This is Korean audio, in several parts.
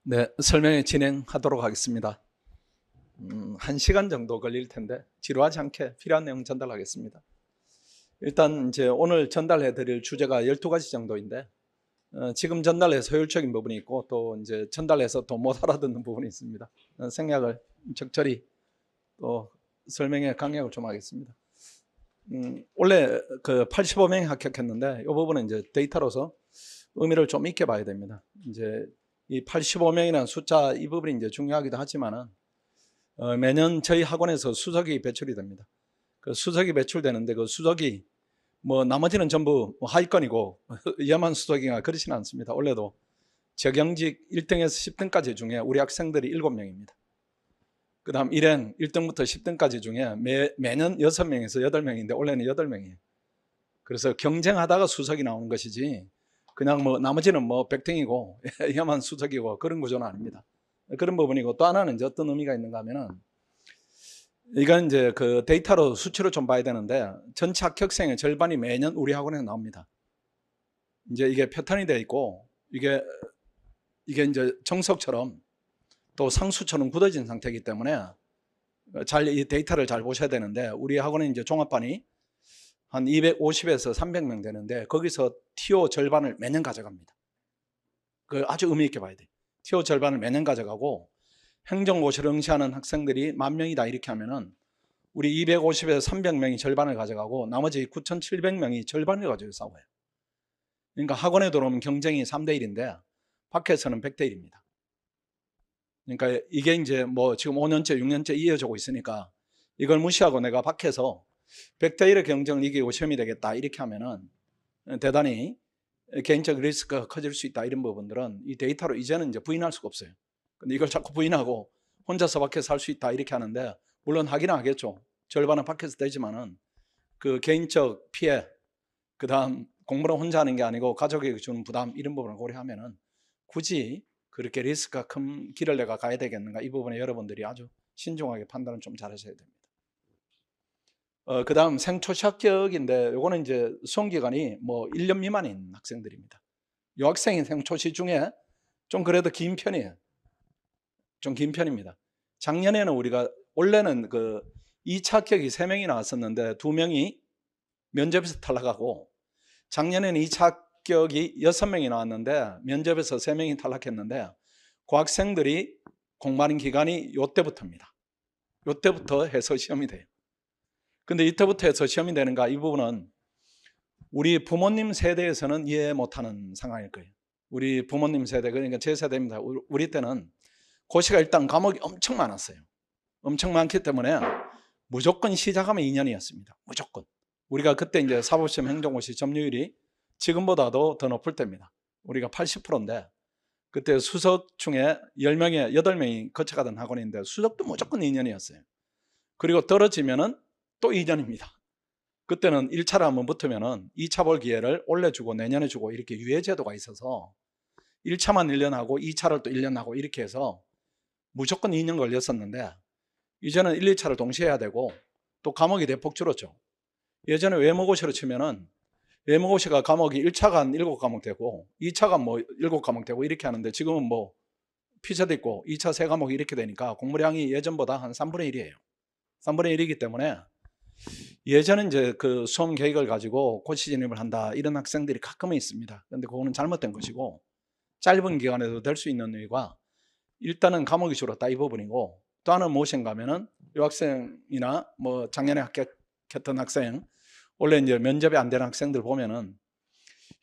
네, 설명회 진행하도록 하겠습니다. 1시간 정도 걸릴 텐데 지루하지 않게 필요한 내용 전달하겠습니다. 일단 이제 오늘 전달해 드릴 주제가 12가지 정도인데 지금 전달해서 효율적인 부분이 있고 또 이제 전달해서 또 못 알아듣는 부분이 있습니다. 생략을 적절히 또 설명에 강약을 좀 하겠습니다. 원래 그 85명이 합격했는데 이 부분은 이제 데이터로서 의미를 좀 있게 봐야 됩니다. 이제 이 85명이라는 숫자 이 부분이 이제 중요하기도 하지만은 매년 저희 학원에서 수석이 배출이 됩니다. 그 수석이 배출되는데 그 수석이 뭐 나머지는 전부 하위권이고 위험한 수석이가 그렇지는 않습니다. 원래도 적용직 1등에서 10등까지 중에 우리 학생들이 7명입니다. 그 다음 일행 1등부터 10등까지 중에 매년 6명에서 8명인데 올해는 8명이에요. 그래서 경쟁하다가 수석이 나오는 것이지 그냥 뭐 나머지는 뭐 100등이고 위험한 수석이고 그런 구조는 아닙니다. 그런 부분이고 또 하나는 이제 어떤 의미가 있는가 하면은 이건 이제 그 데이터로 수치로 좀 봐야 되는데 전체 합격생의 절반이 매년 우리 학원에 나옵니다. 이제 이게 패턴이 되어 있고 이게 이제 정석처럼 또 상수처럼 굳어진 상태이기 때문에 잘 이 데이터를 잘 보셔야 되는데 우리 학원은 이제 종합반이 한 250에서 300명 되는데 거기서 TO 절반을 매년 가져갑니다. 그 아주 의미 있게 봐야 돼. TO 절반을 매년 가져가고 행정고시를 응시하는 학생들이 10,000명이다 이렇게 하면은 우리 250에서 300명이 절반을 가져가고 나머지 9,700명이 절반을 가지고 싸워요. 그러니까 학원에 들어오면 경쟁이 3대 1인데 밖에서는 100대 1입니다. 그러니까 이게 이제 뭐 지금 5년째 6년째 이어지고 있으니까 이걸 무시하고 내가 밖에서 100대 1의 경쟁을 이기고 시험이 되겠다 이렇게 하면은 대단히 개인적 리스크가 커질 수 있다 이런 부분들은 이 데이터로 이제는 이제 부인할 수가 없어요. 근데 이걸 자꾸 부인하고 혼자서 밖에서 할 수 있다 이렇게 하는데 물론 하기는 하겠죠. 절반은 밖에서 되지만은 그 개인적 피해 그 다음 공부를 혼자 하는 게 아니고 가족에게 주는 부담 이런 부분을 고려하면은 굳이 그렇게 리스크가 큰 길을 내가 가야 되겠는가 이 부분에 여러분들이 아주 신중하게 판단을 좀 잘 하셔야 됩니다. 그 다음 생초시 합격인데 요거는 이제 수험기간이 뭐 1년 미만인 학생들입니다. 요 학생이 생초시 중에 좀 그래도 긴 편이에요. 좀 긴 편입니다. 작년에는 우리가 원래는 그 2차 합격이 3명이 나왔었는데 2명이 면접에서 탈락하고 작년에는 2차 합격이 6명이 나왔는데 면접에서 3명이 탈락했는데 그 학생들이 공부하는 기간이 요때부터입니다. 요때부터 해서 시험이 돼요. 근데 이때부터 해서 시험이 되는가 이 부분은 우리 부모님 세대에서는 이해 못하는 상황일 거예요. 우리 부모님 세대 그러니까 제 세대입니다. 우리 때는 고시가 일단 과목이 엄청 많았어요. 엄청 많기 때문에 무조건 시작하면 2년이었습니다. 무조건. 우리가 그때 이제 사법시험 행정고시 점유율이 지금보다도 더 높을 때입니다. 우리가 80%인데 그때 수석 중에 10명에 8명이 거쳐가던 학원인데 수석도 무조건 2년이었어요. 그리고 떨어지면은 또 2년입니다. 그때는 1차를 한번 붙으면은 2차 볼 기회를 올해 주고 내년에 주고 이렇게 유예 제도가 있어서 1차만 1년 하고 2차를 또 1년 하고 이렇게 해서 무조건 2년 걸렸었는데 이제는 1, 2차를 동시에 해야 되고 또 과목이 대폭 줄었죠. 예전에 외모고시로 치면은 외모고시가 과목이 1차가 한 7과목 되고 2차가 뭐 7과목 되고 이렇게 하는데 지금은 뭐 피처도 있고 2차 3과목이 이렇게 되니까 공부량이 예전보다 한 3분의 1이에요. 3분의 1이기 때문에 예전에 이제 그 수험 계획을 가지고 고시 진입을 한다 이런 학생들이 가끔은 있습니다. 그런데 그거는 잘못된 것이고 짧은 기간에도 될 수 있는 이유가 일단은 과목이 줄었다 이 부분이고 또 하나는 무엇인가 하면은 이 학생이나 뭐 작년에 합격했던 학생 원래 이제 면접이 안 되는 학생들 보면은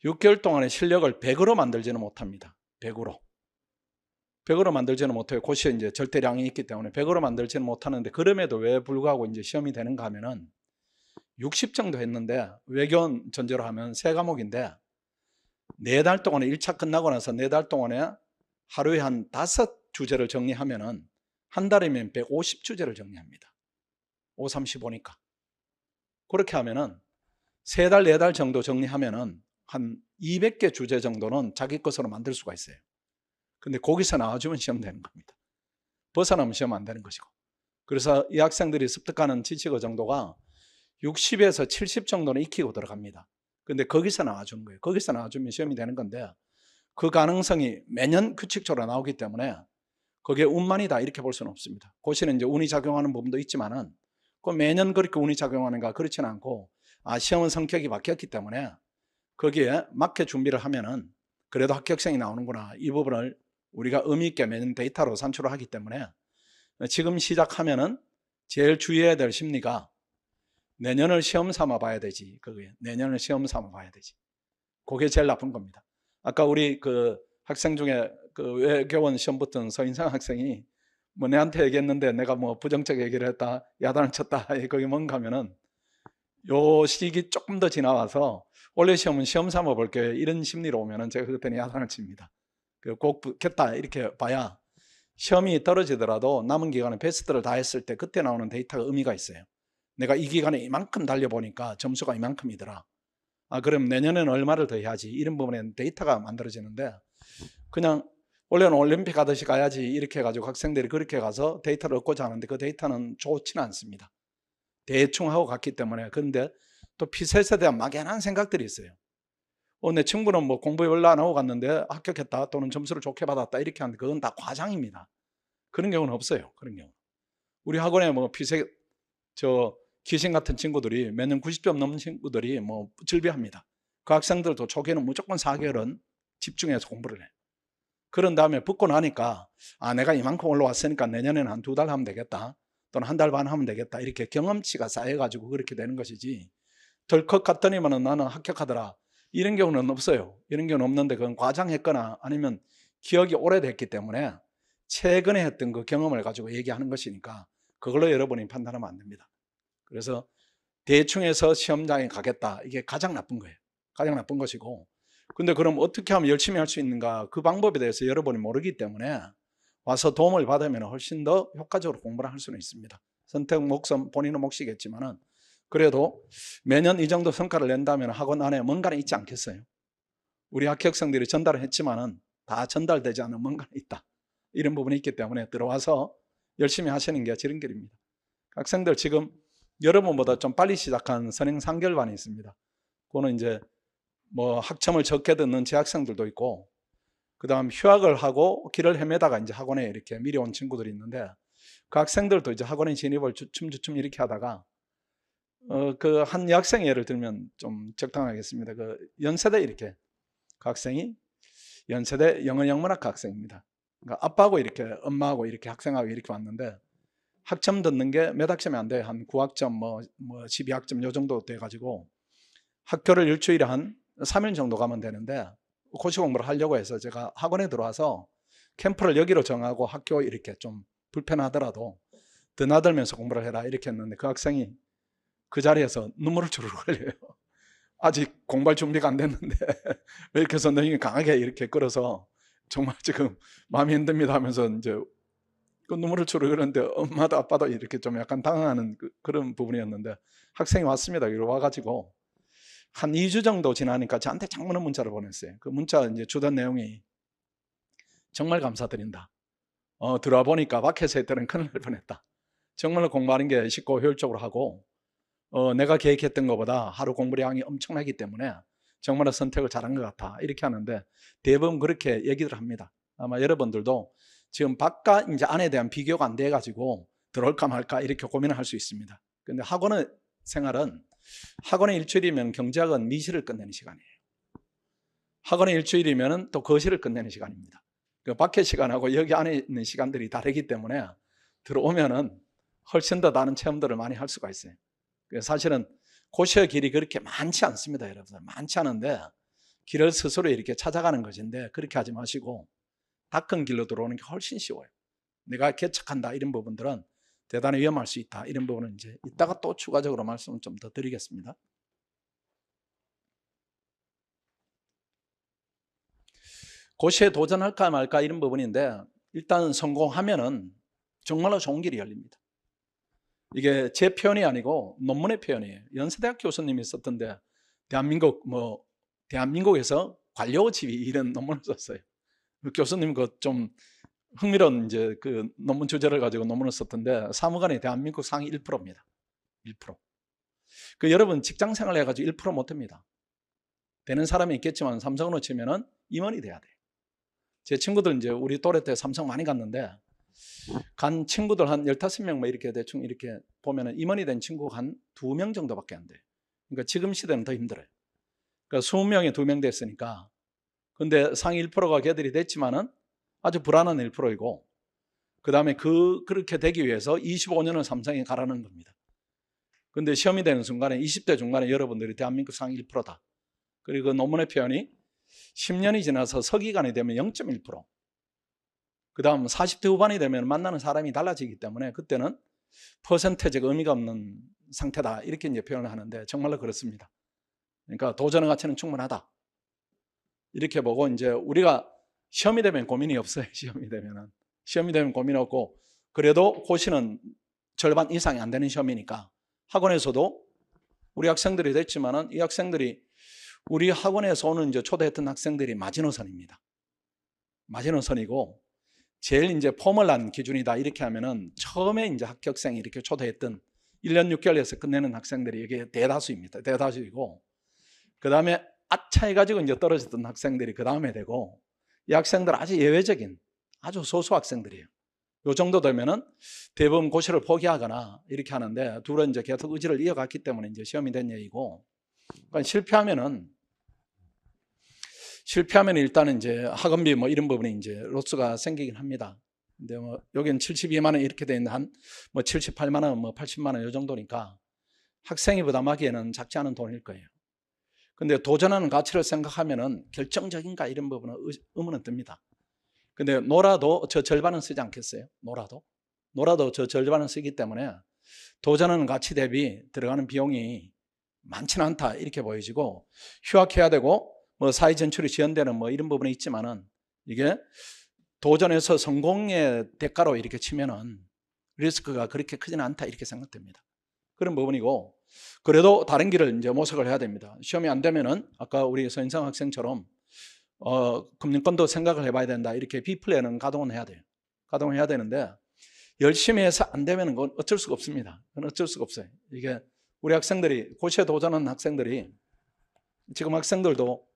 6개월 동안의 실력을 100으로 만들지는 못합니다. 100으로 만들지는 못해요. 고시에 이제 절대량이 있기 때문에 100으로 만들지는 못하는데 그럼에도 왜 불구하고 이제 시험이 되는가 하면은 60 정도 했는데 외교원 전제로 하면 3과목인데 4달 동안에 1차 끝나고 나서 4달 동안에 하루에 한 5주제를 정리하면은 한 달이면 150주제를 정리합니다. 5, 35니까. 그렇게 하면은 3달, 4달 정도 정리하면은 한 200개 주제 정도는 자기 것으로 만들 수가 있어요. 근데 거기서 나와주면 시험 되는 겁니다. 벗어나면 시험 안 되는 것이고. 그래서 이 학생들이 습득하는 지식의 정도가 60에서 70 정도는 익히고 들어갑니다. 근데 거기서 나와주는 거예요. 거기서 나와주면 시험이 되는 건데 그 가능성이 매년 규칙적으로 나오기 때문에 그게 운만이다 이렇게 볼 수는 없습니다. 고시는 이제 운이 작용하는 부분도 있지만은 그 매년 그렇게 운이 작용하는가 그렇지는 않고 시험은 성격이 바뀌었기 때문에 거기에 맞게 준비를 하면은 그래도 합격생이 나오는구나 이 부분을 우리가 의미 있게 매년 데이터로 산출을 하기 때문에 지금 시작하면은 제일 주의해야 될 심리가 내년을 시험 삼아 봐야 되지. 그게 내년을 시험 삼아 봐야 되지. 그게 제일 나쁜 겁니다. 아까 우리 그 학생 중에 그 외교원 시험 붙은 서인상 학생이 뭐 내한테 얘기했는데 내가 뭐 부정적 얘기를 했다, 야단을 쳤다, 거기 뭔가 하면은 요 시기 조금 더 지나와서 올해 시험은 시험 삼아 볼게요. 이런 심리로 오면은 제가 그때는 야단을 칩니다. 꼭 붙겠다 이렇게 봐야 시험이 떨어지더라도 남은 기간에 베스트를 다 했을 때 그때 나오는 데이터가 의미가 있어요. 내가 이 기간에 이만큼 달려보니까 점수가 이만큼이더라. 그럼 내년에는 얼마를 더 해야지. 이런 부분에는 데이터가 만들어지는데 그냥 원래는 올림픽 가듯이 가야지 이렇게 해가지고 학생들이 그렇게 가서 데이터를 얻고자 하는데 그 데이터는 좋지는 않습니다. 대충 하고 갔기 때문에. 그런데 또 피셋에 대한 막연한 생각들이 있어요. 내 친구는 뭐 공부에 별로 안 하고 갔는데 합격했다 또는 점수를 좋게 받았다 이렇게 하는데 그건 다 과장입니다. 그런 경우는 없어요. 그런 경우. 우리 학원에 뭐 피셋 귀신 같은 친구들이 매년 90점 넘는 친구들이 뭐 즐비합니다. 그 학생들도 초기에는 무조건 4개월은 집중해서 공부를 해요. 그런 다음에 붙고 나니까 내가 이만큼 올라왔으니까 내년에는 한 2달 하면 되겠다 또는 1달 반 하면 되겠다 이렇게 경험치가 쌓여가지고 그렇게 되는 것이지 덜컥 갔더니만 나는 합격하더라 이런 경우는 없어요. 이런 경우는 없는데 그건 과장했거나 아니면 기억이 오래됐기 때문에 최근에 했던 그 경험을 가지고 얘기하는 것이니까 그걸로 여러분이 판단하면 안 됩니다. 그래서 대충 해서 시험장에 가겠다 이게 가장 나쁜 거예요. 가장 나쁜 것이고 근데 그럼 어떻게 하면 열심히 할 수 있는가 그 방법에 대해서 여러분이 모르기 때문에 와서 도움을 받으면 훨씬 더 효과적으로 공부를 할 수는 있습니다. 선택 몫은 본인의 몫이겠지만은 그래도 매년 이 정도 성과를 낸다면 학원 안에 뭔가는 있지 않겠어요? 우리 합격생들이 전달을 했지만은 다 전달되지 않은 뭔가는 있다. 이런 부분이 있기 때문에 들어와서 열심히 하시는 게 지름길입니다. 학생들 지금 여러분보다 좀 빨리 시작한 선행 3개월반이 있습니다. 그거는 이제 뭐 학점을 적게 듣는 재학생들도 있고 그 다음 휴학을 하고 길을 헤매다가 이제 학원에 이렇게 미리 온 친구들이 있는데 그 학생들도 이제 학원에 진입을 주춤주춤 이렇게 하다가 그 한 여학생 예를 들면 좀 적당하겠습니다. 그 연세대 이렇게 그 학생이 연세대 영어영문학과 학생입니다. 그러니까 아빠하고 이렇게 엄마하고 이렇게 학생하고 이렇게 왔는데 학점 듣는 게 몇 학점이 안 돼요. 한 9학점 뭐 12학점 요 정도 돼가지고 학교를 일주일에 한 3일 정도 가면 되는데 고시 공부를 하려고 해서 제가 학원에 들어와서 캠프를 여기로 정하고 학교 이렇게 좀 불편하더라도 드나들면서 공부를 해라 이렇게 했는데 그 학생이 그 자리에서 눈물을 주르륵 흘려요. 아직 공부할 준비가 안 됐는데 왜 이렇게 선생님이 강하게 이렇게 끌어서 정말 지금 마음이 힘듭니다 하면서 이제 그 눈물을 주르륵 흐르는데 엄마도 아빠도 이렇게 좀 약간 당황하는 그런 부분이었는데 학생이 왔습니다. 여기 와가지고 한 2주 정도 지나니까 저한테 장문의 문자를 보냈어요. 그 문자 이제 주던 내용이 정말 감사드린다. 들어와 보니까 밖에서 했더니 큰일 날 뻔했다. 정말로 공부하는 게 쉽고 효율적으로 하고 내가 계획했던 것보다 하루 공부량이 엄청나기 때문에 정말로 선택을 잘한 것 같아. 이렇게 하는데 대부분 그렇게 얘기를 합니다. 아마 여러분들도 지금 밖과 이제 안에 대한 비교가 안 돼 가지고 들어올까 말까 이렇게 고민을 할 수 있습니다. 근데 학원의 생활은 학원의 일주일이면 경제학은 미시를 끝내는 시간이에요. 학원의 일주일이면 또 거시를 끝내는 시간입니다. 그 밖의 시간하고 여기 안에 있는 시간들이 다르기 때문에 들어오면은 훨씬 더 다른 체험들을 많이 할 수가 있어요. 사실은 고시의 길이 그렇게 많지 않습니다, 여러분들. 많지 않은데 길을 스스로 이렇게 찾아가는 것인데 그렇게 하지 마시고 닦은 길로 들어오는 게 훨씬 쉬워요. 내가 개척한다 이런 부분들은 대단히 위험할 수 있다. 이런 부분은 이제 이따가 또 추가적으로 말씀을 좀 더 드리겠습니다. 고시에 도전할까 말까 이런 부분인데 일단 성공하면은 정말로 좋은 길이 열립니다. 이게 제 표현이 아니고 논문의 표현이에요. 연세대학 교수님이 썼던데 대한민국에서 관료 지위 이런 논문을 썼어요. 그 교수님 그 좀 흥미로운 이제 그 논문 주제를 가지고 논문을 썼던데 사무관이 대한민국 상위 1%입니다. 1%. 그 여러분 직장 생활 해가지고 1% 못합니다. 되는 사람이 있겠지만 삼성으로 치면은 임원이 돼야 돼요. 제 친구들 이제 우리 또래 때 삼성 많이 갔는데 간 친구들 한 15명 뭐 이렇게 대충 이렇게 보면은 임원이 된 친구가 한 2명 정도밖에 안 돼요. 그러니까 지금 시대는 더 힘들어요. 그러니까 20명에 2명 됐으니까. 근데 상위 1%가 걔들이 됐지만은 아주 불안한 1%이고, 그 다음에 그렇게 되기 위해서 25년을 삼성에 가라는 겁니다. 근데 시험이 되는 순간에 20대 중간에 여러분들이 대한민국 상위 1%다. 그리고 그 논문의 표현이 10년이 지나서 서기관이 되면 0.1%. 그 다음 40대 후반이 되면 만나는 사람이 달라지기 때문에 그때는 퍼센테이지가 의미가 없는 상태다. 이렇게 이제 표현을 하는데 정말로 그렇습니다. 그러니까 도전의 가치는 충분하다. 이렇게 보고 이제 우리가 시험이 되면 고민이 없어요. 시험이 되면 고민 없고, 그래도 고시는 절반 이상이 안 되는 시험이니까 학원에서도 우리 학생들이 됐지만은 이 학생들이 우리 학원에서 오는 이제 초대했던 학생들이 마지노선입니다. 마지노선이고 제일 이제 포멀한 기준이다 이렇게 하면은 처음에 이제 합격생이 이렇게 초대했던 1년 6개월에서 끝내는 학생들이 이게 대다수입니다. 대다수이고, 그 다음에 아차해가지고 이제 떨어졌던 학생들이 그 다음에 되고, 이 학생들 아주 예외적인 아주 소수 학생들이에요. 요 정도 되면은 대부분 고시를 포기하거나 이렇게 하는데, 둘은 이제 계속 의지를 이어갔기 때문에 이제 시험이 된 얘기고, 그러니까 실패하면 일단은 이제 학원비 뭐 이런 부분이 이제 로스가 생기긴 합니다. 근데 뭐 여기는 72만 원 이렇게 돼 있는 한 뭐 78만 원, 뭐 80만 원 요 정도니까 학생이 부담하기에는 작지 않은 돈일 거예요. 근데 도전하는 가치를 생각하면은 결정적인가 이런 부분은 의문은 듭니다. 근데 놀아도 저 절반은 쓰지 않겠어요? 놀아도 저 절반은 쓰기 때문에 도전하는 가치 대비 들어가는 비용이 많지는 않다 이렇게 보여지고, 휴학해야 되고 뭐 사회 진출이 지연되는 뭐 이런 부분이 있지만은 이게 도전해서 성공의 대가로 이렇게 치면은 리스크가 그렇게 크지는 않다 이렇게 생각됩니다. 그런 부분이고, 그래도 다른 길을 이제 모색을 해야 됩니다. 시험이 안 되면은 아까 우리 서인성 학생처럼 금융권도 생각을 해봐야 된다. 이렇게 B플랜은 가동은 해야 돼요. 가동을 해야 되는데 열심히 해서 안 되면은 그건 어쩔 수가 없습니다. 그건 어쩔 수가 없어요. 이게 우리 학생들이 고시에 도전하는 학생들이 지금 학생들도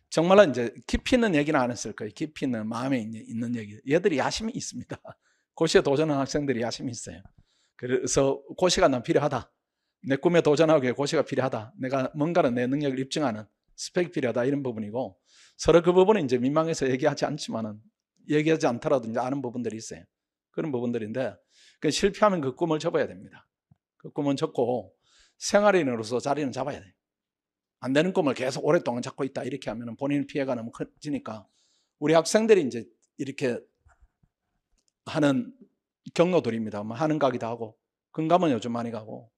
정말로 이제 깊이 있는 얘기는 안 했을 거예요. 깊이 있는 마음에 있는 얘기. 얘들이 야심이 있습니다. 고시에 도전하는 학생들이 야심이 있어요. 그래서 고시가 난 필요하다. 내 꿈에 도전하기 위해 고시가 필요하다. 내가 뭔가는 내 능력을 입증하는 스펙이 필요하다. 이런 부분이고, 서로 그 부분은 이제 민망해서 얘기하지 않지만은 얘기하지 않더라도 이제 아는 부분들이 있어요. 그런 부분들인데, 실패하면 그 꿈을 접어야 됩니다. 그 꿈은 접고 생활인으로서 자리는 잡아야 돼요. 안 되는 꿈을 계속 오랫동안 잡고 있다 이렇게 하면 본인 피해가 너무 커지니까, 우리 학생들이 이제 이렇게 하는 경로들입니다. 뭐 하는 가기도 하고, 금감은 요즘 많이 가고,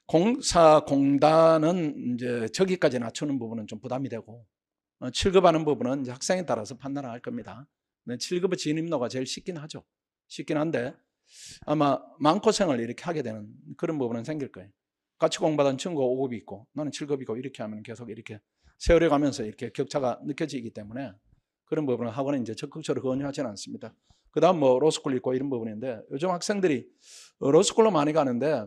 공사공단은 이제 저기까지 낮추는 부분은 좀 부담이 되고, 7급하는 부분은 이제 학생에 따라서 판단을 할 겁니다. 7급의 진입로가 제일 쉽긴 하죠. 쉽긴 한데 아마 마음고생을 이렇게 하게 되는 그런 부분은 생길 거예요. 같이 공부하던 친구가 5급이 있고 나는 7급이고 이렇게 하면 계속 이렇게 세월이 가면서 이렇게 격차가 느껴지기 때문에 그런 부분은 학원에 이제 적극적으로 권유하지는 않습니다. 그 다음 뭐 로스쿨 있고 이런 부분인데, 요즘 학생들이 로스쿨로 많이 가는데,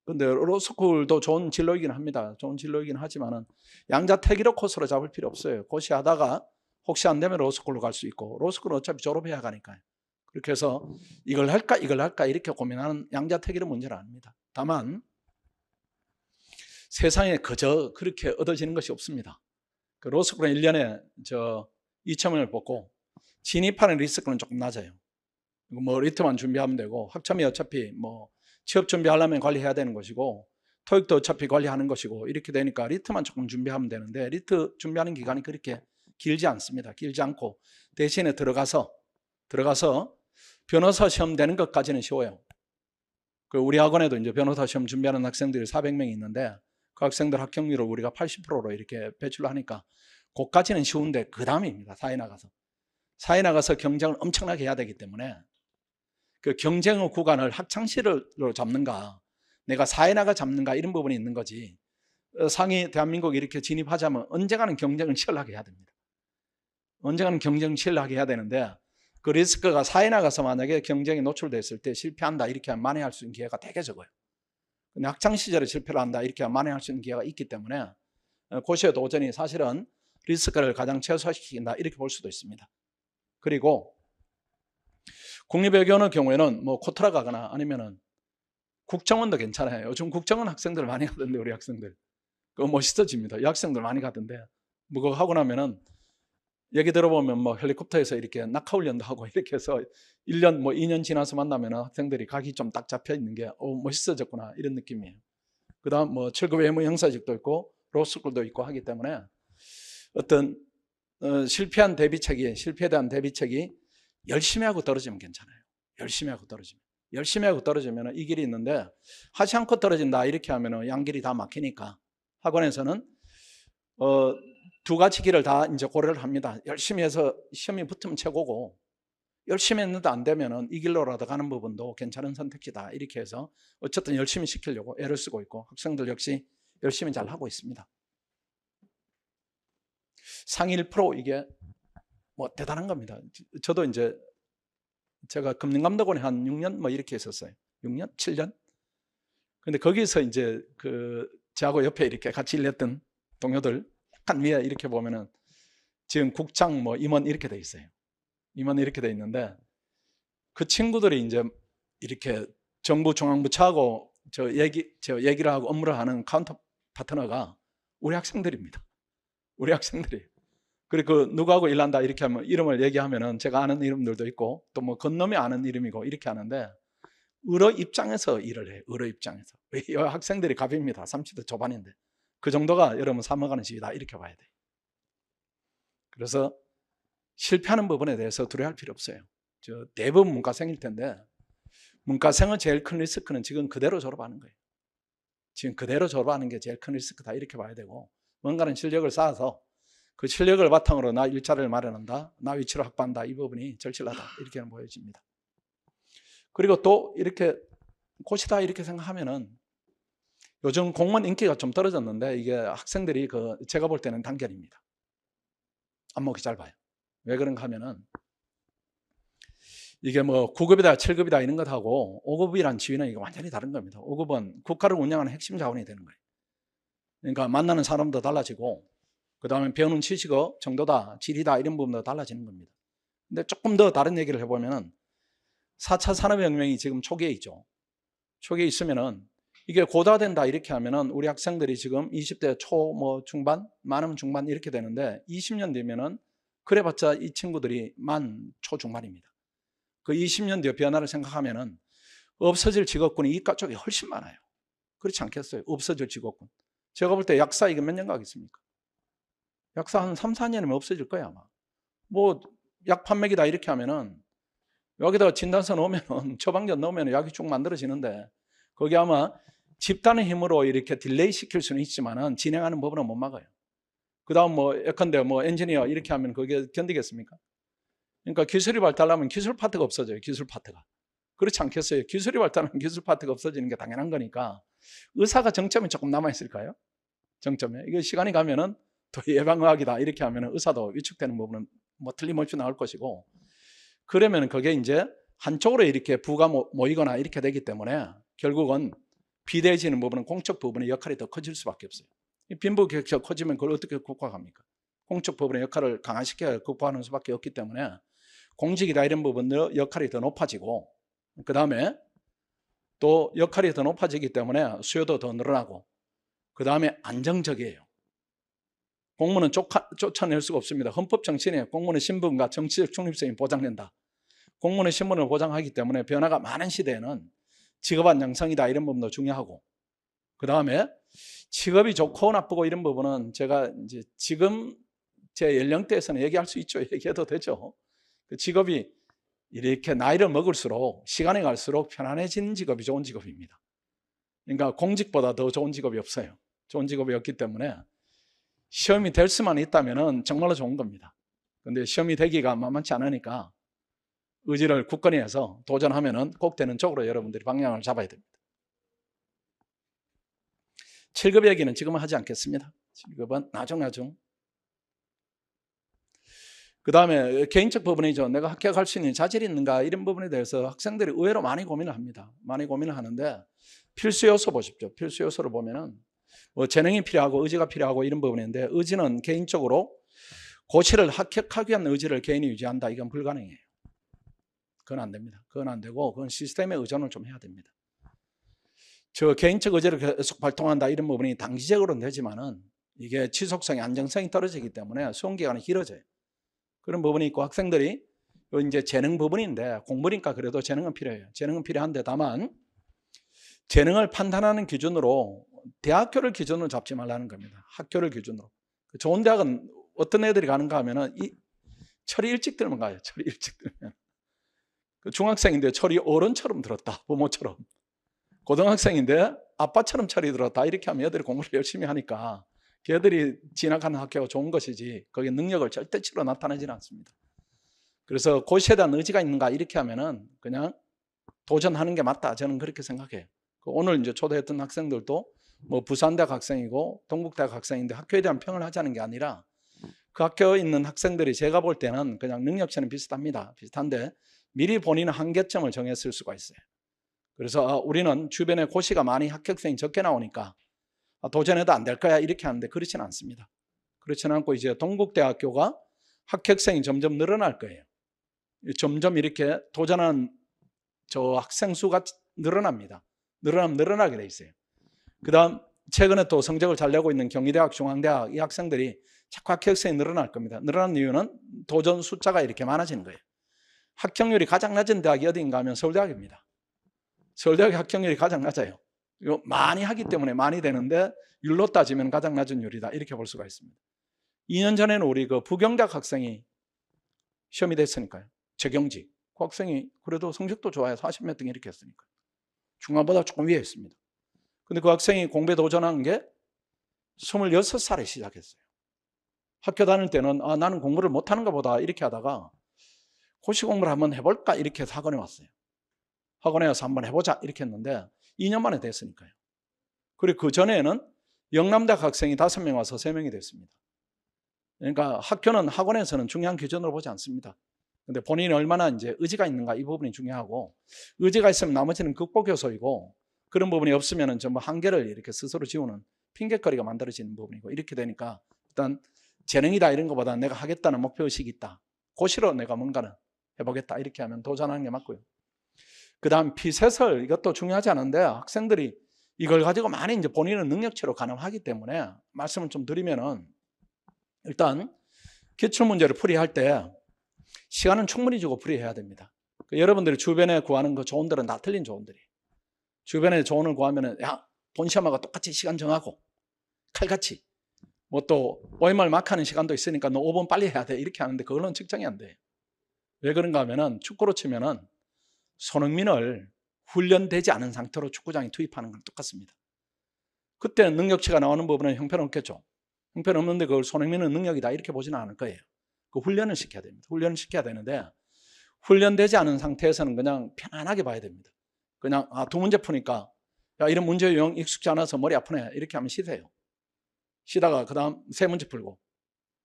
근데 로스쿨도 좋은 진로이긴 합니다. 좋은 진로이긴 하지만은 양자택일어 코스로 잡을 필요 없어요. 고시하다가 혹시 안 되면 로스쿨로 갈 수 있고, 로스쿨은 어차피 졸업해야 가니까요. 그렇게 해서 이걸 할까 이렇게 고민하는 양자택일은 문제는 아닙니다. 다만 세상에 그저 그렇게 얻어지는 것이 없습니다. 그 로스쿨은 1년에 2,000원을 뽑고 진입하는 리스크는 조금 낮아요. 뭐 리트만 준비하면 되고, 학점이 어차피 뭐 취업 준비하려면 관리해야 되는 것이고, 토익도 어차피 관리하는 것이고, 이렇게 되니까 리트만 조금 준비하면 되는데, 리트 준비하는 기간이 그렇게 길지 않습니다. 길지 않고 대신에 들어가서 변호사 시험 되는 것까지는 쉬워요. 우리 학원에도 이제 변호사 시험 준비하는 학생들이 400명이 있는데, 그 학생들 합격률을 우리가 80%로 이렇게 배출을 하니까 그까지는 쉬운데, 그 다음입니다. 사회 나가서 경쟁을 엄청나게 해야 되기 때문에 그 경쟁의 구간을 학창시절로 잡는가, 내가 사회 나가 잡는가, 이런 부분이 있는 거지. 상위 대한민국 이렇게 진입하자면 언젠가는 경쟁을 치열하게 해야 됩니다. 언젠가는 경쟁을 치열하게 해야 되는데, 그 리스크가 사회 나가서 만약에 경쟁에 노출됐을 때 실패한다 이렇게 하면 만회할 수 있는 기회가 되게 적어요. 근데 학창시절에 실패를 한다 이렇게 하면 만회할 수 있는 기회가 있기 때문에 고시의 도전이 사실은 리스크를 가장 최소화시킨다 이렇게 볼 수도 있습니다. 그리고 국립외교원의 경우에는 뭐 코트라 가거나 아니면은 국정원도 괜찮아요. 요즘 국정원 학생들 많이 가던데, 우리 학생들. 그거 멋있어집니다. 이 학생들 많이 가던데. 뭐 그거 하고 나면은 얘기 들어보면 뭐 헬리콥터에서 이렇게 낙하훈련도 하고 이렇게 해서 1년 뭐 2년 지나서 만나면 학생들이 각이 좀 딱 잡혀 있는 게 멋있어졌구나 이런 느낌이에요. 그 다음 뭐 7급 외무 형사직도 있고 로스쿨도 있고 하기 때문에 어떤 실패에 대한 대비책이 열심히 하고 떨어지면 괜찮아요. 열심히 하고 떨어지면 이 길이 있는데 하지 않고 떨어진다 이렇게 하면 양길이 다 막히니까 학원에서는 두 가지 길을 다 이제 고려를 합니다. 열심히 해서 시험이 붙으면 최고고, 열심히 했는데 안 되면은 이 길로라도 가는 부분도 괜찮은 선택지다 이렇게 해서 어쨌든 열심히 시키려고 애를 쓰고 있고, 학생들 역시 열심히 잘 하고 있습니다. 상위 1% 이게 뭐 대단한 겁니다. 저도 이제 제가 금융감독원에 한 6년 뭐 이렇게 했었어요. 6년? 7년? 근데 거기서 이제 저하고 옆에 이렇게 같이 일했던 동료들 약간 위에 이렇게 보면은 지금 국장 뭐 임원 이렇게 돼 있어요. 임원 이렇게 돼 있는데 그 친구들이 이제 이렇게 정부 중앙부처하고 저 얘기를 하고 업무를 하는 카운터 파트너가 우리 학생들입니다. 우리 학생들이에요. 그리고 누구하고 일한다 이렇게 하면 이름을 얘기하면은 제가 아는 이름들도 있고 또 뭐 건너면 아는 이름이고 이렇게 하는데, 의료 입장에서 일을 해요. 의료 입장에서. 이 학생들이 갑입니다. 30대 초반인데 그 정도가 여러분 삼어가는 시기다 이렇게 봐야 돼요. 그래서 실패하는 부분에 대해서 두려워할 필요 없어요. 저 대부분 문과생일 텐데 문과생의 제일 큰 리스크는 지금 그대로 졸업하는 거예요. 지금 그대로 졸업하는 게 제일 큰 리스크다 이렇게 봐야 되고, 뭔가는 실력을 쌓아서 그 실력을 바탕으로 나 일자리를 마련한다, 나 위치를 확보한다, 이 부분이 절실하다 이렇게는 보여집니다. 그리고 또 이렇게 고시다 이렇게 생각하면은 요즘 공무원 인기가 좀 떨어졌는데 이게 학생들이 제가 볼 때는 단결입니다. 안목이 짧아요. 왜 그런가 하면은 이게 뭐 9급이다 7급이다 이런 것하고 5급이란 지위는 이게 완전히 다른 겁니다. 5급은 국가를 운영하는 핵심 자원이 되는 거예요. 그러니까 만나는 사람도 달라지고 그 다음에 배우는 지식의 정도다, 질이다 이런 부분도 달라지는 겁니다. 근데 조금 더 다른 얘기를 해보면은 4차 산업혁명이 지금 초기에 있죠. 초기에 있으면은 이게 고도화된다 이렇게 하면은 우리 학생들이 지금 20대 초 뭐 중반, 많으면 중반 이렇게 되는데 20년 뒤면은 그래봤자 이 친구들이 만 초중반입니다. 그 20년 뒤의 변화를 생각하면은 없어질 직업군이 이과 쪽에 훨씬 많아요. 그렇지 않겠어요? 없어질 직업군. 제가 볼 때 약사 이게 몇 년 가겠습니까? 약사 한 3, 4년이면 없어질 거야 아마. 뭐 약 판매기다 이렇게 하면은 여기다가 진단서 넣으면은 처방전 넣으면 약이 쭉 만들어지는데 거기 아마 집단의 힘으로 이렇게 딜레이 시킬 수는 있지만은 진행하는 법은 못 막아요. 그 다음 뭐 예컨대 뭐 엔지니어 이렇게 하면 그게 견디겠습니까? 그러니까 기술이 발달하면 기술 파트가 없어져요. 기술 파트가. 그렇지 않겠어요? 기술이 발달하면 기술 파트가 없어지는 게 당연한 거니까 의사가 정점이 조금 남아있을까요? 정점에. 이게 시간이 가면은 또 예방의학이다 이렇게 하면은 의사도 위축되는 부분은 뭐 틀림없이 나올 것이고, 그러면 그게 이제 한쪽으로 이렇게 부가 모이거나 이렇게 되기 때문에 결국은 비대해지는 부분은 공적 부분의 역할이 더 커질 수밖에 없어요. 빈부격차가 커지면 그걸 어떻게 극복합니까? 공적 부분의 역할을 강화시켜야 극복하는 수밖에 없기 때문에 공직이다 이런 부분의 역할이 더 높아지고, 그 다음에 또 역할이 더 높아지기 때문에 수요도 더 늘어나고, 그 다음에 안정적이에요. 공무원은 쫓아낼 수가 없습니다. 헌법 정신에 공무원의 신분과 정치적 중립성이 보장된다. 공무원의 신분을 보장하기 때문에 변화가 많은 시대에는 직업 안정성이다 이런 부분도 중요하고, 그 다음에 직업이 좋고 나쁘고 이런 부분은 제가 이제 지금 제 연령대에서는 얘기할 수 있죠. 얘기해도 되죠. 그 직업이 이렇게 나이를 먹을수록 시간이 갈수록 편안해진 직업이 좋은 직업입니다. 그러니까 공직보다 더 좋은 직업이 없어요. 좋은 직업이 없기 때문에 시험이 될 수만 있다면 정말로 좋은 겁니다. 그런데 시험이 되기가 만만치 않으니까 의지를 굳건히 해서 도전하면 꼭 되는 쪽으로 여러분들이 방향을 잡아야 됩니다. 7급 얘기는 지금은 하지 않겠습니다. 7급은 나중. 그 다음에 개인적 부분이죠. 내가 합격할 수 있는 자질이 있는가 이런 부분에 대해서 학생들이 의외로 많이 고민을 합니다. 많이 고민을 하는데 필수 요소 보십시오. 필수 요소를 보면은 뭐 재능이 필요하고 의지가 필요하고 이런 부분인데, 의지는 개인적으로 고시를 합격하기 위한 의지를 개인이 유지한다. 이건 불가능해요. 그건 안 됩니다. 그건 안 되고 그건 시스템에 의존을 좀 해야 됩니다. 저 개인적 의지를 계속 발동한다 이런 부분이 단기적으로는 되지만은 이게 지속성이 안정성이 떨어지기 때문에 수험 기간이 길어져요. 그런 부분이 있고 학생들이 이제 재능 부분인데 공부니까 그래도 재능은 필요해요. 재능은 필요한데 다만 재능을 판단하는 기준으로 대학교를 기준으로 잡지 말라는 겁니다. 학교를 기준으로. 좋은 대학은 어떤 애들이 가는가 하면은 철이 일찍 들면 가요. 철이 일찍 들면. 중학생인데 철이 어른처럼 들었다. 부모처럼. 고등학생인데 아빠처럼 철이 들었다. 이렇게 하면 애들이 공부를 열심히 하니까 걔들이 진학하는 학교가 좋은 것이지 거기에 능력을 절대치로 나타나지는 않습니다. 그래서 고시에 대한 의지가 있는가 이렇게 하면은 그냥 도전하는 게 맞다. 저는 그렇게 생각해요. 오늘 이제 초대했던 학생들도 뭐 부산대학 학생이고 동국대학 학생인데 학교에 대한 평을 하자는 게 아니라 그 학교에 있는 학생들이 제가 볼 때는 그냥 능력치는 비슷합니다. 비슷한데 미리 본인의 한계점을 정했을 수가 있어요. 그래서 우리는 주변에 고시가 많이 합격생이 적게 나오니까 도전해도 안 될 거야 이렇게 하는데 그렇지는 않습니다. 그렇지는 않고 이제 동국대학교가 합격생이 점점 늘어날 거예요. 점점 이렇게 도전하는 저 학생 수가 늘어납니다. 늘어나게 돼 있어요. 그 다음 최근에 또 성적을 잘 내고 있는 경희대학, 중앙대학 이 학생들이 자꾸 합격생이 늘어날 겁니다. 늘어나는 이유는 도전 숫자가 이렇게 많아지는 거예요. 합격률이 가장 낮은 대학이 어디인가 하면 서울대학입니다. 서울대학의 합격률이 가장 낮아요. 이거 많이 하기 때문에 많이 되는데 율로 따지면 가장 낮은 율이다 이렇게 볼 수가 있습니다. 2년 전에는 우리 그 부경대학 학생이 시험이 됐으니까요. 재경직. 그 학생이 그래도 성적도 좋아요. 40몇 등 이렇게 했으니까. 중간보다 조금 위에 있습니다. 근데 그 학생이 공부에 도전한 게 26살에 시작했어요. 학교 다닐 때는 나는 공부를 못하는가 보다 이렇게 하다가 고시 공부를 한번 해볼까 이렇게 해서 학원에 왔어요. 학원에 와서 한번 해보자 이렇게 했는데 2년 만에 됐으니까요. 그리고 그 전에는 영남대학 학생이 5명 와서 3명이 됐습니다. 그러니까 학교는 학원에서는 중요한 기준으로 보지 않습니다. 근데 본인이 얼마나 이제 의지가 있는가 이 부분이 중요하고 의지가 있으면 나머지는 극복 요소이고 그런 부분이 없으면 전부 한계를 이렇게 스스로 지우는 핑계거리가 만들어지는 부분이고 이렇게 되니까 일단 재능이다 이런 것보다 내가 하겠다는 목표의식이 있다. 고시로 내가 뭔가는 해보겠다 이렇게 하면 도전하는 게 맞고요. 그 다음 피세설 이것도 중요하지 않은데 학생들이 이걸 가지고 많이 이제 본인은 능력치로 가늠하기 때문에 말씀을 좀 드리면은 일단 기출문제를 풀이할 때 시간은 충분히 주고 풀이해야 됩니다. 여러분들이 주변에 구하는 그 조언들은 다 틀린 조언들이. 주변에 조언을 구하면은 야, 본 시험하고 똑같이 시간 정하고 칼같이 뭐 또 OMR 마크하는 시간도 있으니까 너 5번 빨리 해야 돼 이렇게 하는데 그거는 측정이 안 돼요. 왜 그런가 하면은 축구로 치면은 손흥민을 훈련되지 않은 상태로 축구장에 투입하는 건 똑같습니다. 그때 능력치가 나오는 부분은 형편없겠죠. 형편없는데 그걸 손흥민은 능력이다 이렇게 보지는 않을 거예요. 그 훈련을 시켜야 됩니다. 훈련을 시켜야 되는데 훈련되지 않은 상태에서는 그냥 편안하게 봐야 됩니다. 그냥 두 문제 푸니까 야 이런 문제 유형 익숙지 않아서 머리 아프네 이렇게 하면 쉬세요. 쉬다가 그 다음 3문제 풀고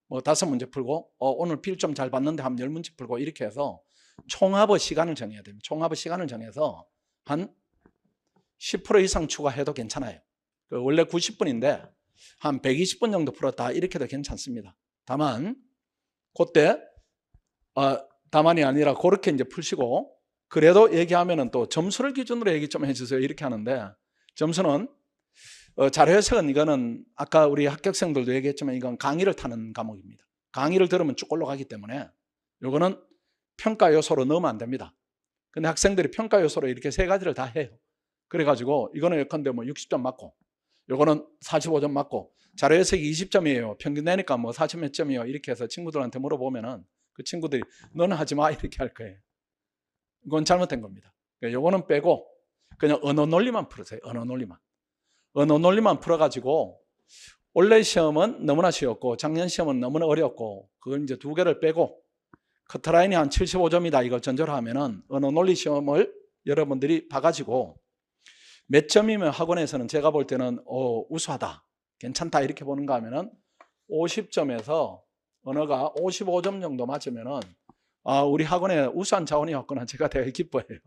뭐 5문제 풀고 오늘 필점 잘 봤는데 한 10문제 풀고 이렇게 해서 총합의 시간을 정해야 됩니다. 총합의 시간을 정해서 한 10% 이상 추가해도 괜찮아요. 원래 90분인데 한 120분 정도 풀었다 이렇게도 괜찮습니다. 다만 그때 다만이 아니라 그렇게 이제 풀시고 그래도 얘기하면은 또 점수를 기준으로 얘기 좀 해주세요 이렇게 하는데 점수는 자료해석은 이거는 아까 우리 합격생들도 얘기했지만 이건 강의를 타는 과목입니다. 강의를 들으면 쭉 올라가기 때문에 이거는 평가 요소로 넣으면 안 됩니다. 근데 학생들이 평가 요소로 이렇게 3가지를 다 해요. 그래가지고 이거는 예컨대 뭐 60점 맞고 요거는 45점 맞고 자료해석이 20점이에요. 평균 내니까 뭐 40 몇 점이에요. 이렇게 해서 친구들한테 물어보면은 그 친구들이 너는 하지 마 이렇게 할 거예요. 이건 잘못된 겁니다. 요거는 빼고 그냥 언어 논리만 풀으세요. 언어 논리만 풀어가지고 올해 시험은 너무나 쉬웠고 작년 시험은 너무나 어려웠고 그걸 이제 2개를 빼고 커트라인이 한 75점이다 이걸 전제로 하면은 언어 논리 시험을 여러분들이 봐가지고 몇 점이면 학원에서는 제가 볼 때는 우수하다 괜찮다 이렇게 보는가 하면은 50점에서 언어가 55점 정도 맞으면은 우리 학원에 우수한 자원이 왔구나 제가 되게 기뻐해요.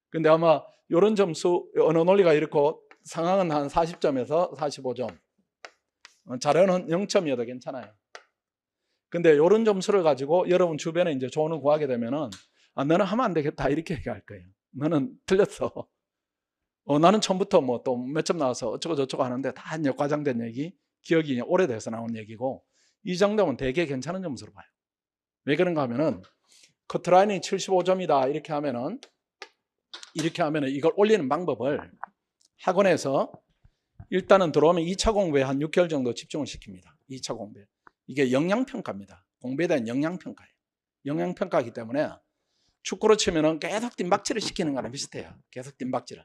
근데 아마 이런 점수 언어 논리가 이렇고 상황은 한 40점에서 45점 자료는 0점이어도 괜찮아요. 근데 이런 점수를 가지고 여러분 주변에 이제 조언을 구하게 되면은 너는 하면 안 되겠다 이렇게 얘기할 거예요. 너는 틀렸어. 나는 처음부터 뭐 또 몇 점 나와서 어쩌고 저쩌고 하는데 다 과장된 얘기, 기억이 오래돼서 나온 얘기고, 이 정도면 되게 괜찮은 점수로 봐요. 왜 그런가 하면은 커트라인이 75점이다 이렇게 하면은 이걸 올리는 방법을 학원에서 일단은 들어오면 2차 공부에 한 6개월 정도 집중을 시킵니다. 2차 공부에. 이게 영양평가입니다. 공부에 대한 영양평가예요. 영양평가이기 때문에 축구로 치면은 계속 뜀박질을 시키는 거랑 비슷해요. 계속 뜀박질을.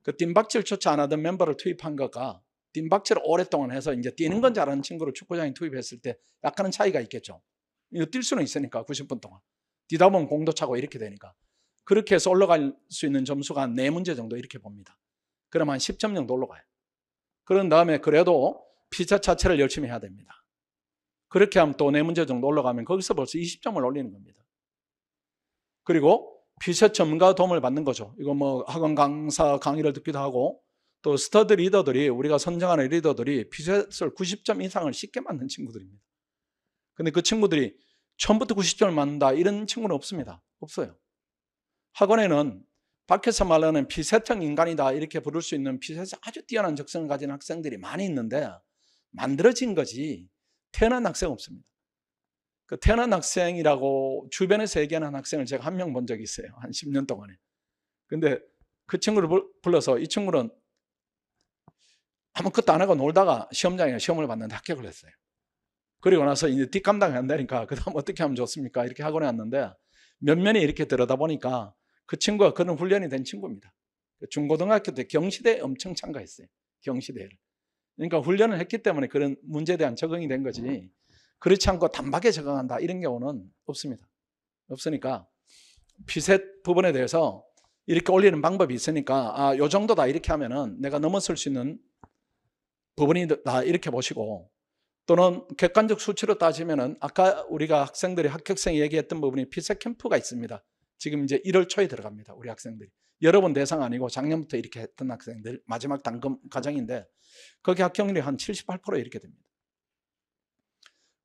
그 뜀박질조차 안 하던 멤버를 투입한 거가 뜀박질을 오랫동안 해서 이제 뛰는 건 잘하는 친구를 축구장에 투입했을 때 약간은 차이가 있겠죠. 이거 뛸 수는 있으니까 90분 동안. 뛰다 보면 공도 차고 이렇게 되니까. 그렇게 해서 올라갈 수 있는 점수가 한 4문제 정도 이렇게 봅니다. 그러면 한 10점 정도 올라가요. 그런 다음에 그래도 피자 자체를 열심히 해야 됩니다. 그렇게 하면 또 4문제 정도 올라가면 거기서 벌써 20점을 올리는 겁니다. 그리고 피셋 전문가 도움을 받는 거죠. 이거 뭐 학원 강사 강의를 듣기도 하고, 또 스터디 리더들이, 우리가 선정하는 리더들이 피셋을 90점 이상을 쉽게 맞는 친구들입니다. 근데 그 친구들이 처음부터 90점을 맞는다 이런 친구는 없습니다. 없어요. 학원에는 밖에서 말하는 피셋형 인간이다 이렇게 부를 수 있는 피셋에 아주 뛰어난 적성을 가진 학생들이 많이 있는데, 만들어진 거지 태어난 학생 없습니다. 그 태어난 학생이라고 주변에서 얘기하는 학생을 제가 한 명 본 적이 있어요. 한 10년 동안에. 근데 그 친구를 불러서, 이 친구는 아무것도 안 하고 놀다가 시험장에 시험을 봤는데 합격을 했어요. 그리고 나서 이제 뒷감당이 안 되니까 그 다음 어떻게 하면 좋습니까? 이렇게 학원에 왔는데 면면이 이렇게 들여다보니까 그 친구가 그런 훈련이 된 친구입니다. 중고등학교 때 경시대에 엄청 참가했어요. 경시대를. 그러니까 훈련을 했기 때문에 그런 문제에 대한 적응이 된 거지, 그렇지 않고 단박에 적응한다 이런 경우는 없습니다. 없으니까 피셋 부분에 대해서 이렇게 올리는 방법이 있으니까 요 정도다 이렇게 하면은 내가 넘어설 수 있는 부분이다 이렇게 보시고, 또는 객관적 수치로 따지면은 아까 우리가 학생들이 합격생이 얘기했던 부분이 피셋 캠프가 있습니다. 지금 이제 1월 초에 들어갑니다. 우리 학생들이. 여러분 대상 아니고 작년부터 이렇게 했던 학생들, 마지막 단금 과정인데 거기 합격률이 한 78% 이렇게 됩니다.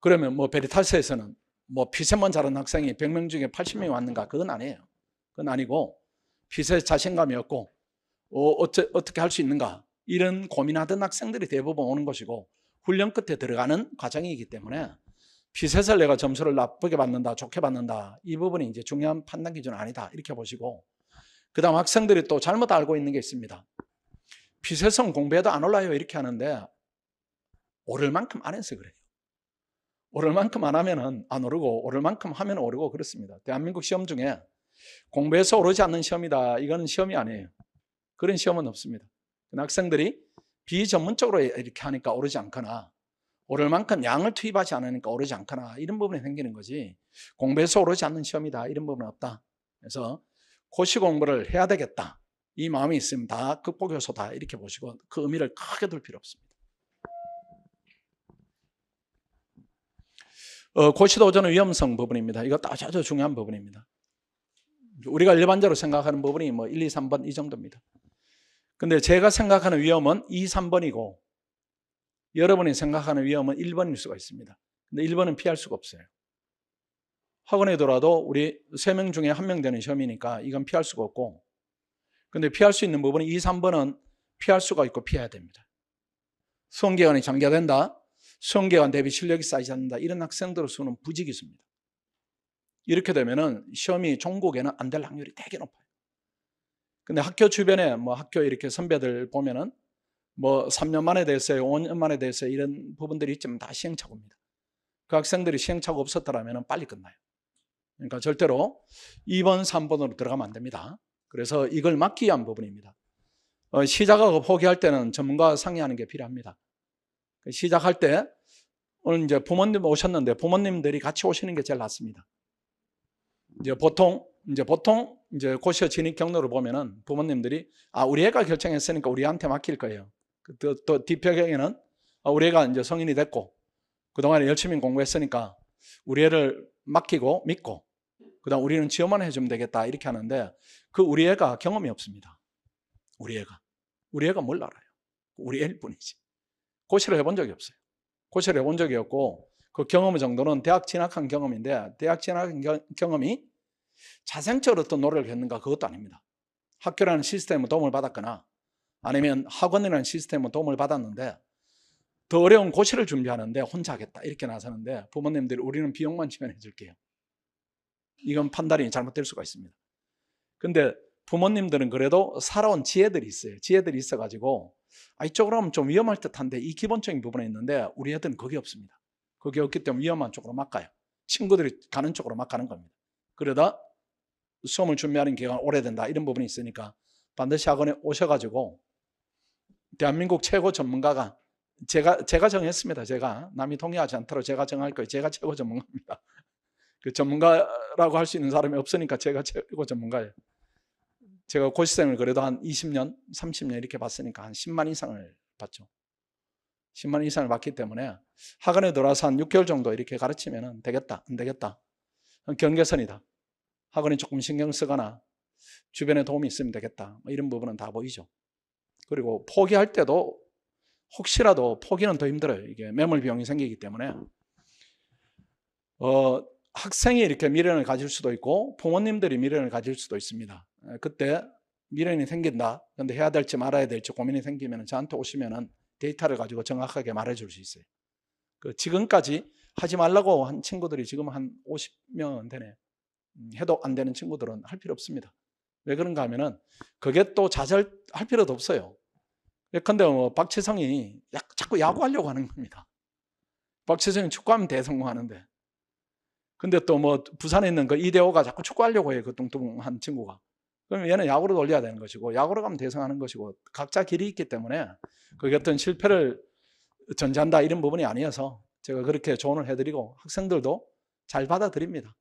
그러면 뭐 베리타스에서는 뭐 피셋만 잘하는 학생이 100명 중에 80명이 왔는가? 그건 아니에요. 그건 아니고 피셋 자신감이 없고 어떻게 할 수 있는가? 이런 고민하던 학생들이 대부분 오는 것이고, 훈련 끝에 들어가는 과정이기 때문에 피셋을 내가 점수를 나쁘게 받는다, 좋게 받는다, 이 부분이 이제 중요한 판단 기준은 아니다 이렇게 보시고, 그 다음 학생들이 또 잘못 알고 있는 게 있습니다. 피셋은 공부해도 안 올라요 이렇게 하는데 오를 만큼 안 해서 그래요. 오를 만큼 안 하면은 안 오르고 오를 만큼 하면 오르고 그렇습니다. 대한민국 시험 중에 공부해서 오르지 않는 시험이다, 이거는 시험이 아니에요. 그런 시험은 없습니다. 학생들이 비전문적으로 이렇게 하니까 오르지 않거나, 오를 만큼 양을 투입하지 않으니까 오르지 않거나, 이런 부분이 생기는 거지 공부해서 오르지 않는 시험이다 이런 부분은 없다. 그래서 고시 공부를 해야 되겠다 이 마음이 있으면 다 극복 요소다 이렇게 보시고 그 의미를 크게 둘 필요 없습니다. 고시 도전의 위험성 부분입니다. 이것도 아주 중요한 부분입니다. 우리가 일반적으로 생각하는 부분이 뭐 1, 2, 3번 이 정도입니다. 근데 제가 생각하는 위험은 2, 3번이고 여러분이 생각하는 위험은 1번일 수가 있습니다. 근데 1번은 피할 수가 없어요. 학원에 들어와도 우리 3명 중에 1명 되는 시험이니까 이건 피할 수가 없고, 근데 피할 수 있는 부분은 2, 3번은 피할 수가 있고 피해야 됩니다. 수험기간이 장기화된다, 수험기간 대비 실력이 쌓이지 않는다, 이런 학생들의 수는 부지기수입니다. 이렇게 되면은 시험이 종국에는 안 될 확률이 되게 높아요. 근데 학교 주변에 뭐 학교 이렇게 선배들 보면은 뭐 3년 만에 됐어요, 5년 만에 됐어요, 이런 부분들이 있지만 다 시행착오입니다. 그 학생들이 시행착오 없었더라면 빨리 끝나요. 그러니까 절대로 2번, 3번으로 들어가면 안 됩니다. 그래서 이걸 막기 위한 부분입니다. 시작하고 포기할 때는 전문가와 상의하는 게 필요합니다. 시작할 때 오늘 이제 부모님 오셨는데 부모님들이 같이 오시는 게 제일 낫습니다. 이제 보통 고시어 진입 경로를 보면은 부모님들이 우리 애가 결정했으니까 우리한테 맡길 거예요. 또 뒷배경에는 우리 애가 이제 성인이 됐고 그동안에 열심히 공부했으니까 우리 애를 맡기고 믿고 그다음 우리는 지원만 해주면 되겠다 이렇게 하는데, 그 우리 애가 경험이 없습니다. 우리 애가 뭘 알아요? 우리 애일 뿐이지. 고시를 해본 적이 없어요. 고시를 해본 적이 없고 그 경험 정도는 대학 진학한 경험인데 대학 진학한 경험이 자생적으로 어떤 노력을 했는가 그것도 아닙니다. 학교라는 시스템은 도움을 받았거나 아니면 학원이라는 시스템은 도움을 받았는데 더 어려운 고시를 준비하는데 혼자 하겠다 이렇게 나서는데 부모님들이 우리는 비용만 지원해 줄게요. 이건 판단이 잘못될 수가 있습니다. 근데 부모님들은 그래도 살아온 지혜들이 있어요. 지혜들이 있어가지고 이쪽으로 하면 좀 위험할 듯한데 이 기본적인 부분에 있는데 우리 애들은 그게 없습니다. 그게 없기 때문에 위험한 쪽으로 막 가요. 친구들이 가는 쪽으로 막 가는 겁니다. 그러다 시험을 준비하는 기간이 오래된다 이런 부분이 있으니까 반드시 학원에 오셔가지고 대한민국 최고 전문가가 제가 정했습니다. 제가 남이 동의하지 않도록 제가 정할 거예요. 제가 최고 전문가입니다. 그 전문가라고 할 수 있는 사람이 없으니까 제가 최고 전문가예요. 제가 고시생을 그래도 한 20년, 30년 이렇게 봤으니까 한 10만 이상을 봤죠. 10만 이상을 봤기 때문에 학원에 들어와서 한 6개월 정도 이렇게 가르치면 되겠다, 안 되겠다. 경계선이다. 학원이 조금 신경 쓰거나 주변에 도움이 있으면 되겠다. 이런 부분은 다 보이죠. 그리고 포기할 때도 혹시라도 포기는 더 힘들어요. 이게 매몰 비용이 생기기 때문에 학생이 이렇게 미련을 가질 수도 있고 부모님들이 미련을 가질 수도 있습니다. 그때 미련이 생긴다. 근데 해야 될지 말아야 될지 고민이 생기면 저한테 오시면 데이터를 가지고 정확하게 말해줄 수 있어요. 지금까지 하지 말라고 한 친구들이 지금 한 50명은 되네요. 해도 안 되는 친구들은 할 필요 없습니다. 왜 그런가 하면은 그게 또 좌절할 필요도 없어요. 근데 박채성이 자꾸 야구하려고 하는 겁니다. 박채성이 축구하면 대성공하는데. 근데 또 부산에 있는 그 이대호가 자꾸 축구하려고 해요. 그 뚱뚱한 친구가. 그럼 얘는 야구로 돌려야 되는 것이고 야구로 가면 대성하는 것이고 각자 길이 있기 때문에 그게 어떤 실패를 전제한다 이런 부분이 아니어서 제가 그렇게 조언을 해드리고 학생들도 잘 받아들입니다.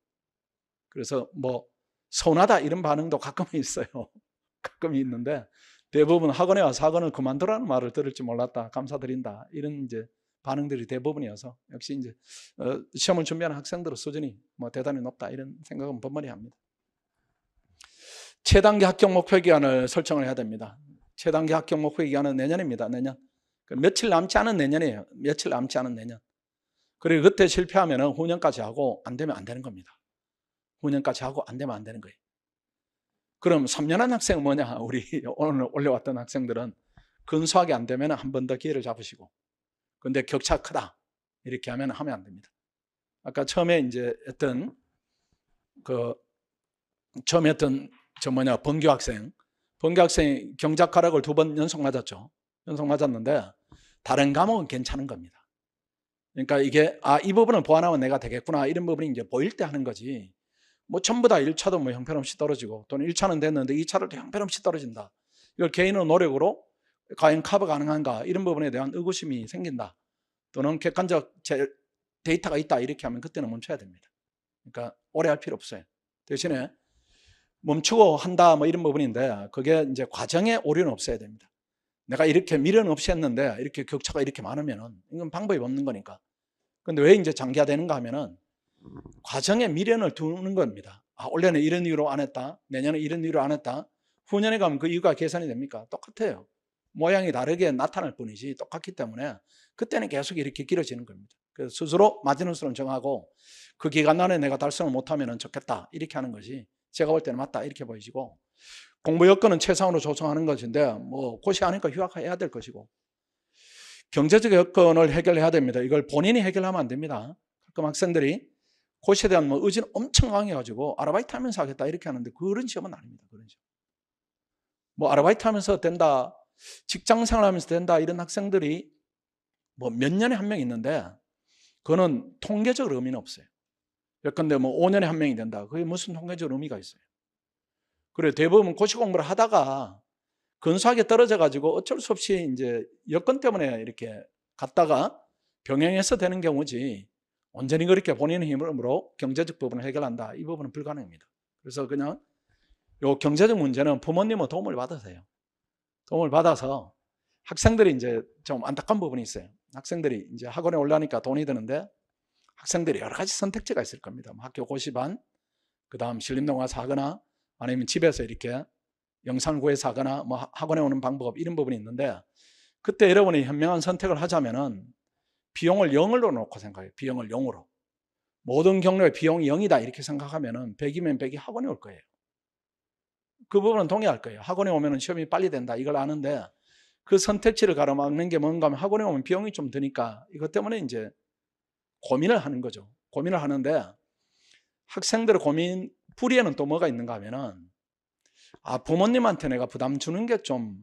그래서 서운하다 이런 반응도 가끔 있어요. 가끔 있는데 대부분 학원에 와서 학원을 그만두라는 말을 들을지 몰랐다. 감사드린다. 이런 이제 반응들이 대부분이어서 역시 이제 시험을 준비하는 학생들의 수준이 대단히 높다 이런 생각은 번번이 합니다. 최단기 합격 목표 기간을 설정을 해야 됩니다. 최단기 합격 목표 기간은 내년입니다. 내년. 며칠 남지 않은 내년이에요. 며칠 남지 않은 내년. 그리고 그때 실패하면 후년까지 하고 안 되면 안 되는 겁니다. 후년까지 하고 안 되면 안 되는 거예요. 그럼 3년한 학생은 뭐냐? 우리 오늘 올려왔던 학생들은 근소하게 안 되면 한 번 더 기회를 잡으시고 근데 격차 크다 이렇게 하면 안 됩니다. 아까 처음에 이제 했던 번교 학생이 경작 하락을 2번 연속 맞았죠. 연속 맞았는데 다른 과목은 괜찮은 겁니다. 그러니까 이게 이 부분을 보완하면 내가 되겠구나 이런 부분이 이제 보일 때 하는 거지. 전부 다 1차도 형편없이 떨어지고 또는 1차는 됐는데 2차를 형편없이 떨어진다. 이걸 개인의 노력으로 과연 커버 가능한가 이런 부분에 대한 의구심이 생긴다. 또는 객관적 데이터가 있다 이렇게 하면 그때는 멈춰야 됩니다. 그러니까 오래 할 필요 없어요. 대신에 멈추고 한다 이런 부분인데 그게 이제 과정에 오류는 없어야 됩니다. 내가 이렇게 미련 없이 했는데 이렇게 격차가 이렇게 많으면은 이건 방법이 없는 거니까. 근데 왜 이제 장기화되는가 하면은 과정에 미련을 두는 겁니다. 올해는 이런 이유로 안 했다. 내년에 이런 이유로 안 했다. 후년에 가면 그 이유가 계산이 됩니까? 똑같아요. 모양이 다르게 나타날 뿐이지 똑같기 때문에 그때는 계속 이렇게 길어지는 겁니다. 그래서 스스로 마지노선을 정하고 그 기간 안에 내가 달성을 못하면 좋겠다 이렇게 하는 것이 제가 볼 때는 맞다 이렇게 보이시고 공부 여건은 최상으로 조성하는 것인데 고시하니까 휴학해야 될 것이고 경제적 여건을 해결해야 됩니다. 이걸 본인이 해결하면 안 됩니다. 가끔 학생들이 고시에 대한 의지는 엄청 강해가지고 아르바이트 하면서 하겠다 이렇게 하는데 그런 시험은 아닙니다. 그런 시험. 아르바이트 하면서 된다, 직장생활 하면서 된다 이런 학생들이 몇 년에 한 명 있는데 그거는 통계적 의미는 없어요. 예컨대 5년에 한 명이 된다. 그게 무슨 통계적 의미가 있어요. 그래 대부분 고시 공부를 하다가 근소하게 떨어져가지고 어쩔 수 없이 이제 여건 때문에 이렇게 갔다가 병행해서 되는 경우지 온전히 그렇게 본인의 힘으로 경제적 부분을 해결한다. 이 부분은 불가능합니다. 그래서 그냥 요 경제적 문제는 부모님의 도움을 받아서 해요. 도움을 받아서 학생들이 이제 좀 안타까운 부분이 있어요. 학생들이 이제 학원에 올라니까 돈이 드는데 학생들이 여러 가지 선택지가 있을 겁니다. 학교 고시반, 그 다음 신림동화서 하거나 아니면 집에서 이렇게 영상을 구해서 하거나 학원에 오는 방법 이런 부분이 있는데 그때 여러분이 현명한 선택을 하자면은 비용을 0으로 놓고 생각해요. 비용을 0으로. 모든 경로의 비용이 0이다 이렇게 생각하면은 100이면 100이 학원에 올 거예요. 그 부분은 동의할 거예요. 학원에 오면 시험이 빨리 된다 이걸 아는데 그 선택지를 가로막는 게 뭔가 하면 학원에 오면 비용이 좀 드니까 이것 때문에 이제 고민을 하는 거죠. 고민을 하는데 학생들의 고민 뿌리에는 또 뭐가 있는가 하면은 부모님한테 내가 부담 주는 게 좀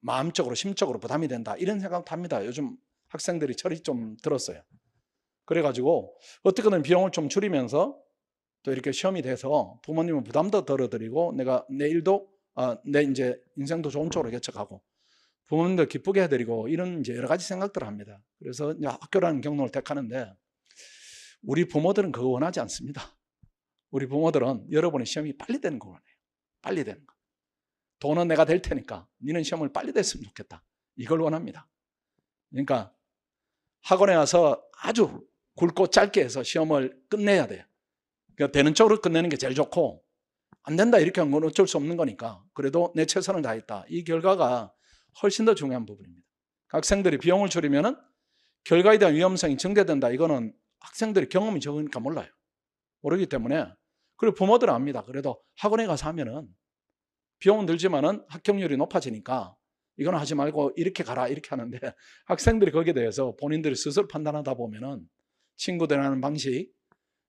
마음적으로 심적으로 부담이 된다 이런 생각도 합니다. 요즘 학생들이 철이 좀 들었어요. 그래가지고 어떻게든 비용을 좀 줄이면서 또 이렇게 시험이 돼서 부모님은 부담도 덜어드리고 내가 내일도 내 이제 인생도 좋은 쪽으로 개척하고 부모님도 기쁘게 해드리고 이런 이제 여러 가지 생각들을 합니다. 그래서 이제 학교라는 경로를 택하는데 우리 부모들은 그거 원하지 않습니다. 우리 부모들은 여러분의 시험이 빨리 되는 거 원해요. 빨리 되는 거. 돈은 내가 될 테니까 너는 시험을 빨리 됐으면 좋겠다. 이걸 원합니다. 그러니까 학원에 와서 아주 굵고 짧게 해서 시험을 끝내야 돼요. 그러니까 되는 쪽으로 끝내는 게 제일 좋고 안 된다 이렇게 한 건 어쩔 수 없는 거니까 그래도 내 최선을 다했다. 이 결과가 훨씬 더 중요한 부분입니다. 학생들이 비용을 줄이면은 결과에 대한 위험성이 증대된다. 이거는 학생들이 경험이 적으니까 몰라요. 모르기 때문에 그리고 부모들은 압니다. 그래도 학원에 가서 하면은 비용은 들지만은 합격률이 높아지니까 이거는 하지 말고 이렇게 가라 이렇게 하는데 학생들이 거기에 대해서 본인들이 스스로 판단하다 보면은 친구들 하는 방식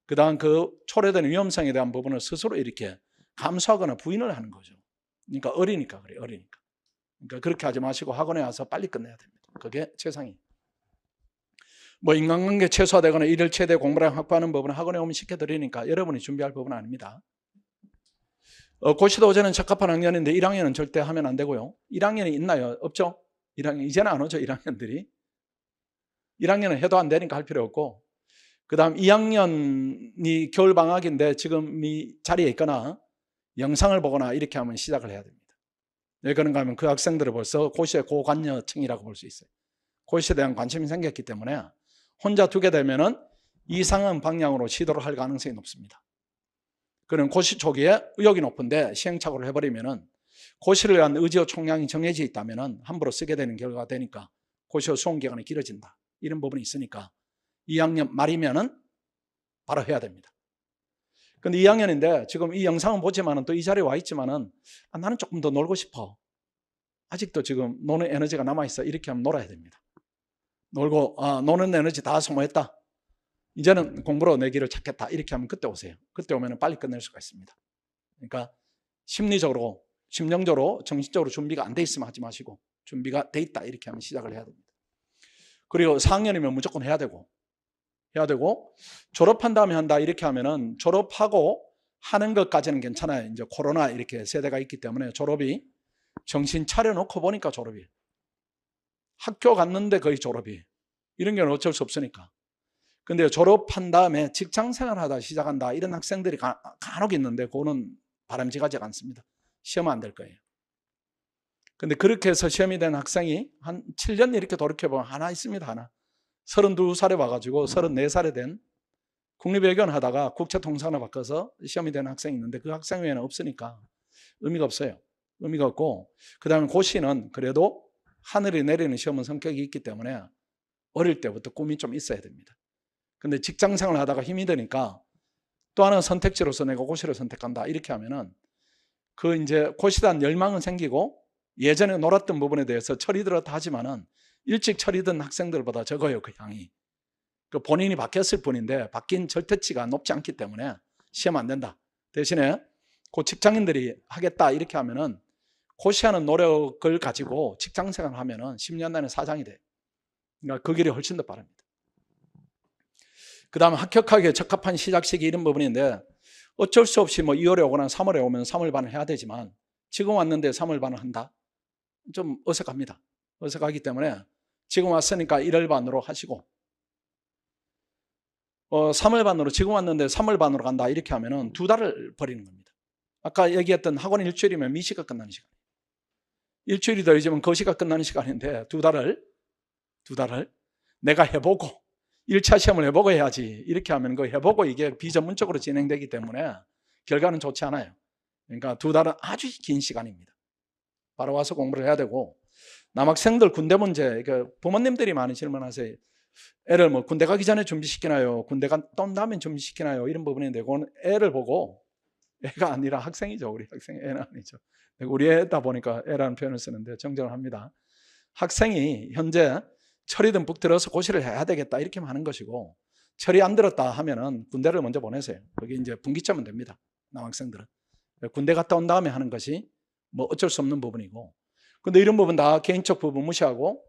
그다음 그 초래되는 위험성에 대한 부분을 스스로 이렇게 감수하거나 부인을 하는 거죠. 그러니까 어리니까 그래요. 어리니까. 그러니까 그렇게 하지 마시고 학원에 와서 빨리 끝내야 됩니다. 그게 최상이에요. 뭐 인간관계 최소화되거나 일일 최대 공부량 확보하는 부분은 학원에 오면 시켜드리니까 여러분이 준비할 부분은 아닙니다. 고시도 어제는 적합한 학년인데 1학년은 절대 하면 안 되고요. 1학년이 있나요? 없죠? 1학년 이제는 안 오죠. 1학년들이. 1학년은 해도 안 되니까 할 필요 없고 그 다음 2학년이 겨울방학인데 지금 이 자리에 있거나 영상을 보거나 이렇게 하면 시작을 해야 됩니다. 왜 그런가 하면 그 학생들은 벌써 고시의 고관여층이라고 볼 수 있어요. 고시에 대한 관심이 생겼기 때문에 혼자 두게 되면은 이상한 방향으로 시도를 할 가능성이 높습니다. 그럼 고시 초기에 의욕이 높은데 시행착오를 해버리면은 고시를 위한 의지와 총량이 정해져 있다면은 함부로 쓰게 되는 결과가 되니까 고시의 수험 기간이 길어진다. 이런 부분이 있으니까 2학년 말이면은 바로 해야 됩니다. 근데 2학년인데 지금 이 영상은 보지만은 또 이 자리에 와 있지만은 나는 조금 더 놀고 싶어. 아직도 지금 노는 에너지가 남아있어. 이렇게 하면 놀아야 됩니다. 놀고 노는 에너지 다 소모했다. 이제는 공부로 내 길을 찾겠다. 이렇게 하면 그때 오세요. 그때 오면 빨리 끝낼 수가 있습니다. 그러니까 심리적으로, 심령적으로, 정신적으로 준비가 안 돼 있으면 하지 마시고 준비가 돼 있다. 이렇게 하면 시작을 해야 됩니다. 그리고 4학년이면 무조건 해야 되고 졸업한 다음에 한다. 이렇게 하면은 졸업하고 하는 것까지는 괜찮아요. 이제 코로나 이렇게 세대가 있기 때문에 졸업이 정신 차려놓고 보니까 졸업이 학교 갔는데 거의 졸업이 이런 게 어쩔 수 없으니까. 근데 졸업한 다음에 직장생활 하다 시작한다 이런 학생들이 간혹 있는데 그거는 바람직하지 않습니다. 시험 안 될 거예요. 근데 그렇게 해서 시험이 된 학생이 한 7년 이렇게 돌이켜보면 하나 있습니다. 하나 32살에 와가지고 34살에 된 국립외교원 하다가 국제통상을 바꿔서 시험이 된 학생이 있는데 그 학생 외에는 없으니까 의미가 없어요. 의미가 없고 그 다음에 고시는 그래도 하늘이 내리는 시험은 성격이 있기 때문에 어릴 때부터 꿈이 좀 있어야 됩니다. 근데 직장생활을 하다가 힘이 드니까 또 하나 선택지로서 내가 고시를 선택한다 이렇게 하면은 그 이제 고시에 대한 열망은 생기고 예전에 놀았던 부분에 대해서 철이 들었다 하지만은 일찍 철이 든 학생들보다 적어요. 그 양이. 그 본인이 바뀌었을 뿐인데 바뀐 절대치가 높지 않기 때문에 시험 안 된다. 대신에 그 직장인들이 하겠다 이렇게 하면은 고시하는 노력을 가지고 직장생활을 하면은 10년 안에 사장이 돼. 그러니까 그 길이 훨씬 더 빠릅니다. 그 다음에 합격하기에 적합한 시작 시기 이런 부분인데 어쩔 수 없이 뭐 2월에 오거나 3월에 오면 3월 반을 해야 되지만 지금 왔는데 3월 반을 한다? 좀 어색합니다. 어색하기 때문에 지금 왔으니까 1월 반으로 하시고 3월 반으로 지금 왔는데 3월 반으로 간다 이렇게 하면은 2달을 버리는 겁니다. 아까 얘기했던 학원 일주일이면 미시가 끝나는 시간. 일주일이 더 잊으면 거시가 끝나는 시간인데 2달을 내가 해보고 1차 시험을 해보고 해야지 이렇게 하면 그 해보고 이게 비전문적으로 진행되기 때문에 결과는 좋지 않아요. 그러니까 2달은 아주 긴 시간입니다. 바로 와서 공부를 해야 되고 남학생들 군대 문제 부모님들이 많이 질문하세요. 애를 뭐 군대 가기 전에 준비시키나요? 군대 갔다 온 다음에 준비시키나요? 이런 부분인데 그건 애를 보고, 애가 아니라 학생이죠. 우리 학생이 애는 아니죠. 우리 애다 보니까 애라는 표현을 쓰는데 정정을 합니다. 학생이 현재 철이 듬뿍 들어서 고시를 해야 되겠다 이렇게만 하는 것이고, 철이 안 들었다 하면은 군대를 먼저 보내세요. 그게 이제 분기점은 됩니다. 남학생들은 군대 갔다 온 다음에 하는 것이 뭐 어쩔 수 없는 부분이고, 근데 이런 부분 다 개인적 부분 무시하고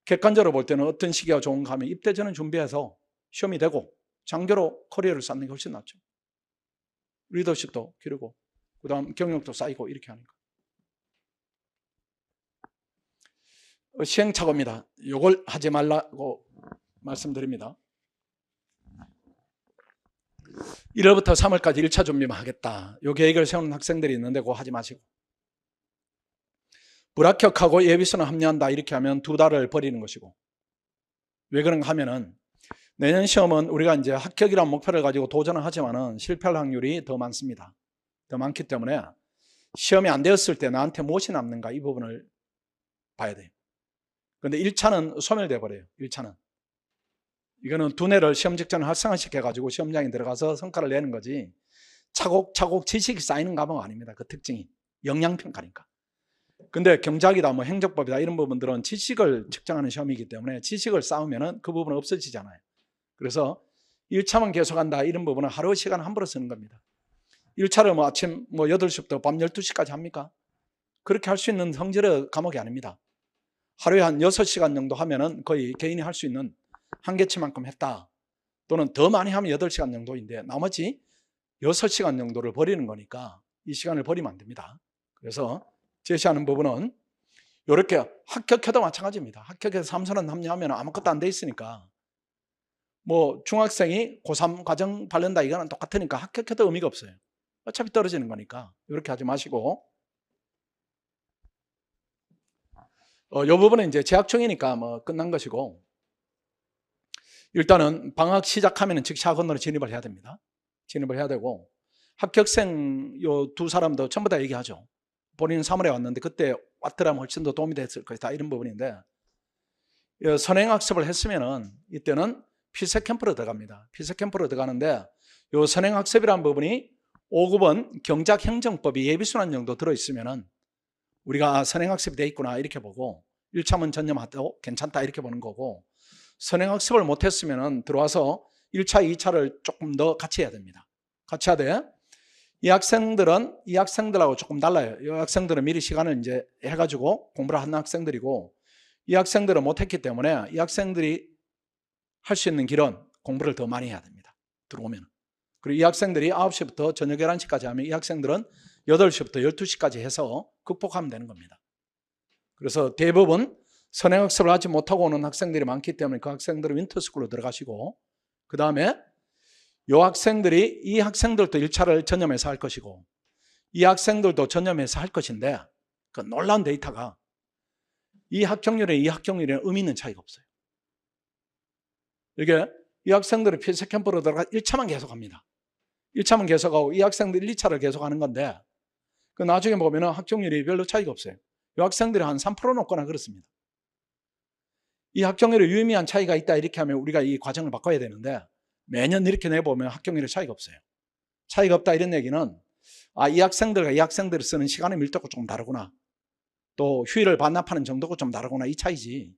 객관적으로 볼 때는 어떤 시기가 좋은가 하면 입대 전에 준비해서 시험이 되고 장교로 커리어를 쌓는 게 훨씬 낫죠. 리더십도 기르고 그다음 경력도 쌓이고 이렇게 하니까. 시행착오입니다. 이걸 하지 말라고 말씀드립니다. 1월부터 3월까지 1차 준비만 하겠다. 이 계획을 세우는 학생들이 있는데 그거 하지 마시고, 불합격하고 예비수능 합류한다 이렇게 하면 2달을 버리는 것이고, 왜 그런가 하면은 내년 시험은 우리가 이제 합격이라는 목표를 가지고 도전을 하지만은 실패할 확률이 더 많습니다. 더 많기 때문에 시험이 안 되었을 때 나한테 무엇이 남는가 이 부분을 봐야 돼요. 그런데 1차는 소멸돼 버려요. 1차는 이거는 두뇌를 시험 직전에 활성화시켜 가지고 시험장에 들어가서 성과를 내는 거지, 차곡차곡 지식이 쌓이는 과목은 아닙니다. 그 특징이 영양평가니까. 근데 경작이다 뭐 행정법이다 이런 부분들은 지식을 측정하는 시험이기 때문에 지식을 쌓으면은 그 부분은 없어지잖아요. 그래서 1차만 계속한다 이런 부분은 하루 시간 함부로 쓰는 겁니다. 1차를 뭐 아침 뭐 8시부터 밤 12시까지 합니까? 그렇게 할 수 있는 성질의 과목이 아닙니다. 하루에 한 6시간 정도 하면은 거의 개인이 할 수 있는 한계치만큼 했다. 또는 더 많이 하면 8시간 정도인데 나머지 6시간 정도를 버리는 거니까 이 시간을 버리면 안 됩니다. 그래서 제시하는 부분은 이렇게 합격해도 마찬가지입니다. 합격해서 3선언 합류하면 아무것도 안 돼 있으니까, 뭐 중학생이 고3 과정 바른다 이거는 똑같으니까 합격해도 의미가 없어요. 어차피 떨어지는 거니까 이렇게 하지 마시고, 이 부분은 이제 재학 중이니까 뭐 끝난 것이고, 일단은 방학 시작하면 즉시 학원으로 진입을 해야 됩니다. 진입을 해야 되고, 합격생 요 2사람도 전부 다 얘기하죠. 본인은 3월에 왔는데 그때 왔더라면 훨씬 더 도움이 됐을 것이다 이런 부분인데, 선행학습을 했으면은 이때는 피세 캠프로 들어갑니다. 피세 캠프로 들어가는데 요 선행학습이라는 부분이 5급은 경작행정법이 예비순환 정도 들어있으면은 우리가 선행학습이 돼 있구나 이렇게 보고 1차만 전념하도 괜찮다 이렇게 보는 거고, 선행학습을 못했으면은 들어와서 1차, 2차를 조금 더 같이 해야 됩니다. 같이 해야 돼. 이 학생들하고 조금 달라요. 이 학생들은 미리 시간을 이제 해가지고 공부를 하는 학생들이고, 이 학생들은 못했기 때문에 이 학생들이 할 수 있는 길은 공부를 더 많이 해야 됩니다. 들어오면. 그리고 이 학생들이 9시부터 저녁 11시까지 하면 이 학생들은 8시부터 12시까지 해서 극복하면 되는 겁니다. 그래서 대부분 선행학습을 하지 못하고 오는 학생들이 많기 때문에 그 학생들은 윈터스쿨로 들어가시고, 그 다음에 이 학생들도 1차를 전념해서 할 것이고 이 학생들도 전념해서 할 것인데, 그 놀라운 데이터가 이 합격률에 이 합격률에는 의미 있는 차이가 없어요. 이게 이 학생들이 필수 캠프로 들어가 1차만 계속합니다. 1차만 계속하고 이 학생들이 1, 2차를 계속하는 건데, 그 나중에 보면은 합격률이 별로 차이가 없어요. 이 학생들이 한 3% 높거나 그렇습니다. 이 합격률에 유의미한 차이가 있다 이렇게 하면 우리가 이 과정을 바꿔야 되는데, 매년 이렇게 내보면 합격률에 차이가 없어요. 차이가 없다 이런 얘기는 이 학생들과 이 학생들이 쓰는 시간의 밀도가 조금 다르구나, 또 휴일을 반납하는 정도가 좀 다르구나 이 차이지,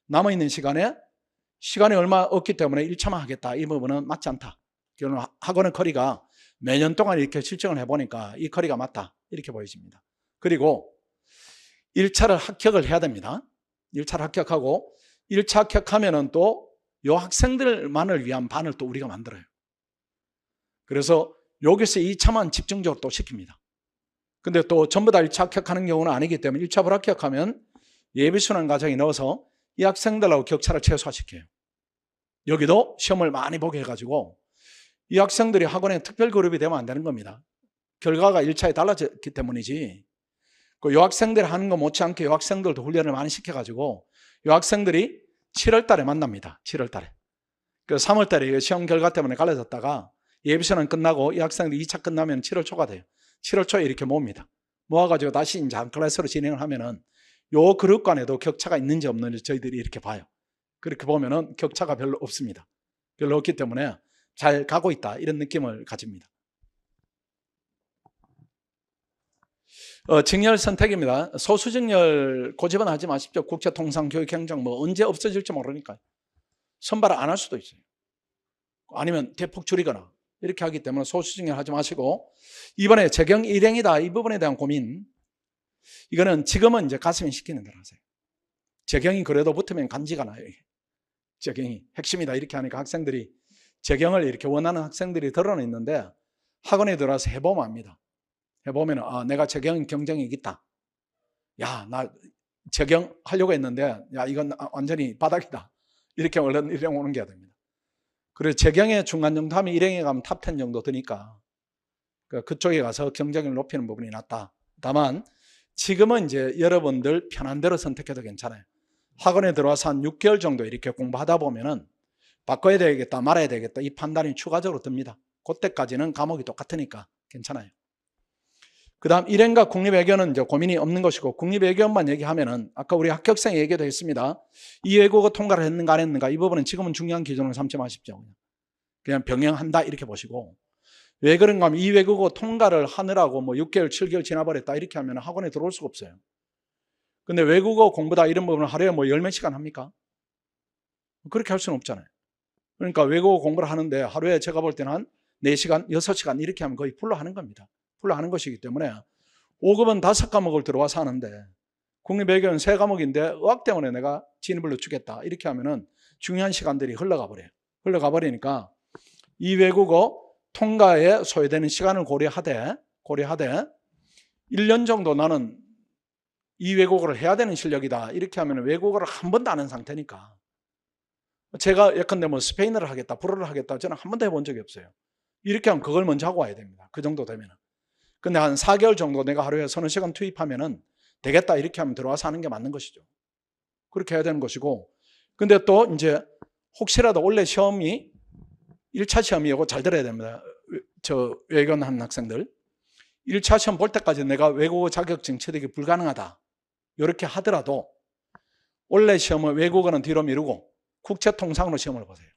남아있는 시간이 얼마 없기 때문에 1차만 하겠다 이 부분은 맞지 않다. 결국 학원의 커리가 매년 동안 이렇게 실증을 해보니까 이 커리가 맞다 이렇게 보여집니다. 그리고 1차를 합격을 해야 됩니다. 1차를 합격하고 1차 합격하면은 또 이 학생들만을 위한 반을 또 우리가 만들어요. 그래서 여기서 2차만 집중적으로 또 시킵니다. 근데 또 전부 다 1차 합격하는 경우는 아니기 때문에 1차 불합격하면 예비순환 과정에 넣어서 이 학생들하고 격차를 최소화시켜요. 여기도 시험을 많이 보게 해가지고 이 학생들이 학원에 특별 그룹이 되면 안 되는 겁니다. 결과가 1차에 달라졌기 때문이지, 이 학생들이 하는 거 못지않게 이 학생들도 훈련을 많이 시켜가지고 이 학생들이 7월 달에 만납니다. 7월 달에. 그 3월 달에 시험 결과 때문에 갈라졌다가 예비순환 끝나고 이 학생들이 2차 끝나면 7월 초가 돼요. 7월 초에 이렇게 모읍니다. 모아가지고 다시 이제 한 클래스로 진행을 하면은 요 그룹 간에도 격차가 있는지 없는지 저희들이 이렇게 봐요. 그렇게 보면은 격차가 별로 없습니다. 별로 없기 때문에 잘 가고 있다 이런 느낌을 가집니다. 직렬 선택입니다. 소수직렬 고집은 하지 마십시오. 국제 통상 교육 행정 뭐 언제 없어질지 모르니까요. 선발 안 할 수도 있어요. 아니면 대폭 줄이거나 이렇게 하기 때문에 소수직렬 하지 마시고, 이번에 재경 일행이다 이 부분에 대한 고민, 이거는 지금은 이제 가슴이 시키는 대로 하세요. 재경이 그래도 붙으면 간지가 나요. 재경이 핵심이다 이렇게 하니까 학생들이 재경을 이렇게 원하는 학생들이 들어는 있는데, 학원에 들어와서 해보면 압니다. 해보면 아, 내가 재경 경쟁이 있다. 야, 나 재경 하려고 했는데 야, 이건 완전히 바닥이다. 이렇게 얼른 일행 오는 게 됩니다. 그래서 재경의 중간 정도 하면 일행에 가면 탑 10 정도 드니까 그쪽에 가서 경쟁을 높이는 부분이 낫다. 다만 지금은 이제 여러분들 편한 대로 선택해도 괜찮아요. 학원에 들어와서 한 6개월 정도 이렇게 공부하다 보면은 바꿔야 되겠다 말아야 되겠다 이 판단이 추가적으로 듭니다. 그때까지는 과목이 똑같으니까 괜찮아요. 그 다음 일행과 국립외교는 이제 고민이 없는 것이고, 국립외교만 얘기하면은 아까 우리 합격생 얘기도 했습니다. 이 외국어 통과를 했는가 안 했는가 이 부분은 지금은 중요한 기준으로 삼지 마십시오. 그냥 병행한다 이렇게 보시고, 왜 그런가 하면 이 외국어 통과를 하느라고 뭐 6개월 7개월 지나버렸다 이렇게 하면 학원에 들어올 수가 없어요. 근데 외국어 공부다 이런 부분은 하루에 뭐 10몇 시간 합니까? 그렇게 할 수는 없잖아요. 그러니까 외국어 공부를 하는데 하루에 제가 볼 때는 한 4시간 6시간 이렇게 하면 거의 풀로 하는 겁니다. 풀로 하는 것이기 때문에 5급은 5과목을 들어와서 하는데 국립외교는 3과목인데 의학 때문에 내가 진입을 늦추겠다 이렇게 하면은 중요한 시간들이 흘러가 버려요. 흘러가 버리니까 이 외국어 통과에 소요되는 시간을 고려하되 1년 정도 나는 이 외국어를 해야 되는 실력이다 이렇게 하면 외국어를 한 번도 안 한 상태니까, 제가 예컨대 뭐 스페인어를 하겠다 불어를 하겠다 저는 한 번도 해본 적이 없어요. 이렇게 하면 그걸 먼저 하고 와야 됩니다. 그 정도 되면은. 근데 한 4개월 정도 내가 하루에 서너 시간 투입하면은 되겠다 이렇게 하면 들어와서 하는 게 맞는 것이죠. 그렇게 해야 되는 것이고, 근데 또 이제 혹시라도 원래 시험이 1차 시험이고 잘 들어야 됩니다. 저 외견한 학생들 1차 시험 볼 때까지 내가 외국어 자격증 취득이 불가능하다 이렇게 하더라도 원래 시험은 외국어는 뒤로 미루고 국제통상으로 시험을 보세요.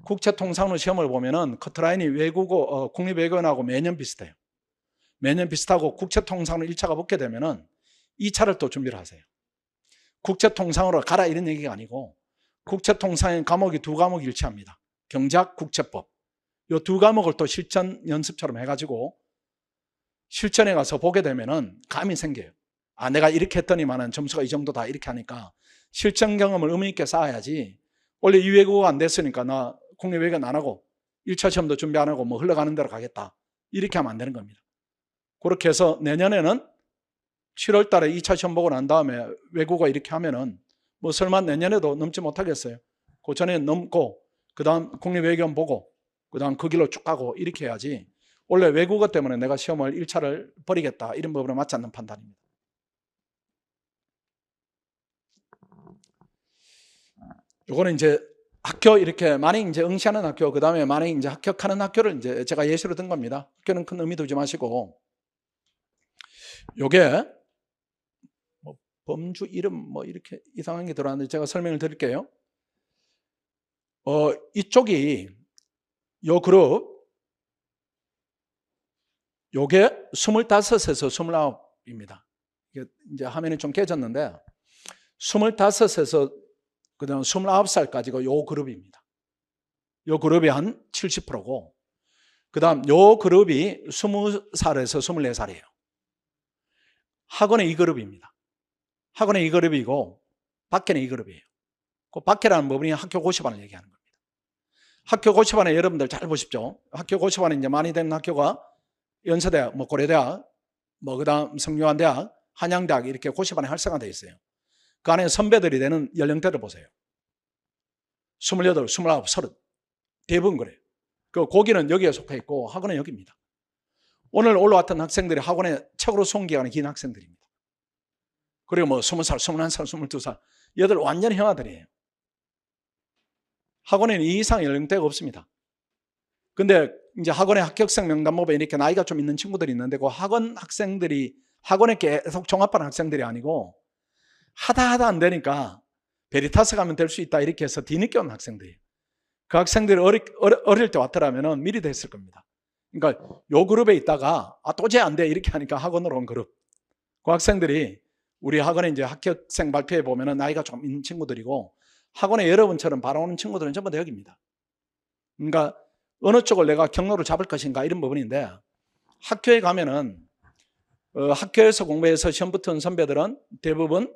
국제통상으로 시험을 보면은 커트라인이 외국어 국립외교원하고 매년 비슷해요. 매년 비슷하고 국제통상으로 1차가 붙게 되면은 2차를 또 준비를 하세요. 국제통상으로 가라 이런 얘기가 아니고 국제통상의 과목이 2과목이 일치합니다. 경제학, 국제법. 이 2과목을 또 실전 연습처럼 해가지고 실전에 가서 보게 되면은 감이 생겨요. 아, 내가 이렇게 했더니만은 점수가 이 정도다 이렇게 하니까 실전 경험을 의미 있게 쌓아야지. 원래 이 외국어가 안 됐으니까 나 국립외교는 안 하고 1차 시험도 준비 안 하고 뭐 흘러가는 대로 가겠다 이렇게 하면 안 되는 겁니다. 그렇게 해서 내년에는 7월 달에 2차 시험 보고 난 다음에 외국어 이렇게 하면은 뭐 설마 내년에도 넘지 못하겠어요. 그 전에 넘고 그 다음 국립외교원 보고 그 다음 그 길로 쭉 가고 이렇게 해야지, 원래 외국어 때문에 내가 시험을 1차를 버리겠다 이런 부분에 맞지 않는 판단입니다. 요거는 이제 학교 이렇게 만약 이제 응시하는 학교, 그 다음에 만약 이제 합격하는 학교를 이제 제가 예시로 든 겁니다. 학교는 큰 의미 두지 마시고, 요게 뭐 범주 이름 뭐 이렇게 이상한 게 들어왔는데 제가 설명을 드릴게요. 이쪽이 요 그룹 요게 25에서 29입니다. 이게 이제 화면이 좀 깨졌는데 25에서 그다음 29살까지가 요 그룹입니다. 요 그룹이 한 70%고 그다음 요 그룹이 20살에서 24살이에요. 학원의 이 그룹입니다. 학원의 이 그룹이고 밖에는 이 그룹이에요. 그 밖에라는 부분이 학교 고시반을 얘기하는 겁니다. 학교 고시반에 여러분들 잘 보십시오. 학교 고시반에 이제 많이 되는 학교가 연세대학, 뭐 고려대학, 뭐 그다음 성균관대학, 한양대학 이렇게 고시반에 활성화되어 있어요. 그 안에 선배들이 되는 연령대를 보세요. 28, 29, 30 대부분 그래요. 그 고기는 여기에 속해 있고 학원은 여기입니다. 오늘 올라왔던 학생들이 학원에 최고로 수험기간이 긴 학생들입니다. 그리고 뭐 20살, 21살, 22살 얘들 완전 형아들이에요. 학원에는 이 이상 연령대가 없습니다. 근데 이제 학원의 합격생 명단법에 이렇게 나이가 좀 있는 친구들이 있는데 그 학원 학생들이 학원에 계속 종합하는 학생들이 아니고 하다 안 되니까 베리타스 가면 될 수 있다 이렇게 해서 뒤늦게 온 학생들이에요. 그 학생들이 어릴 때 왔더라면 미리 됐을 겁니다. 그러니까 요 그룹에 있다가 도저히 안 돼 이렇게 하니까 학원으로 온 그룹. 그 학생들이 우리 학원에 이제 합격생 발표해 보면은 나이가 좀 있는 친구들이고 학원에 여러분처럼 바로 오는 친구들은 전부 다 여기입니다. 그러니까 어느 쪽을 내가 경로를 잡을 것인가 이런 부분인데 학교에 가면은 학교에서 공부해서 시험 붙은 선배들은 대부분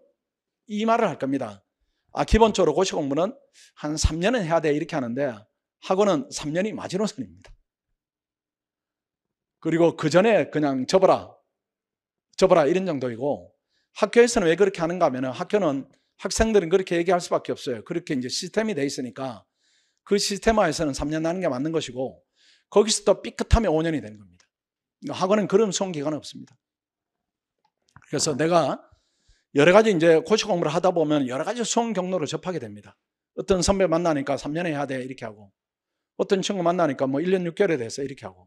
이 말을 할 겁니다. 기본적으로 고시 공부는 한 3년은 해야 돼 이렇게 하는데 학원은 3년이 마지노선입니다. 그리고 그 전에 그냥 접어라 이런 정도이고 학교에서는 왜 그렇게 하는가 하면은 학교는 학생들은 그렇게 얘기할 수밖에 없어요. 그렇게 이제 시스템이 돼 있으니까 그 시스템화에서는 3년 나는 게 맞는 것이고 거기서 또 삐끗하면 5년이 되는 겁니다. 학원은 그런 수험 기간은 없습니다. 그래서 내가 여러 가지 이제 고시 공부를 하다 보면 여러 가지 수험 경로를 접하게 됩니다. 어떤 선배 만나니까 3년에 해야 돼 이렇게 하고 어떤 친구 만나니까 뭐 1년 6개월에 돼서 이렇게 하고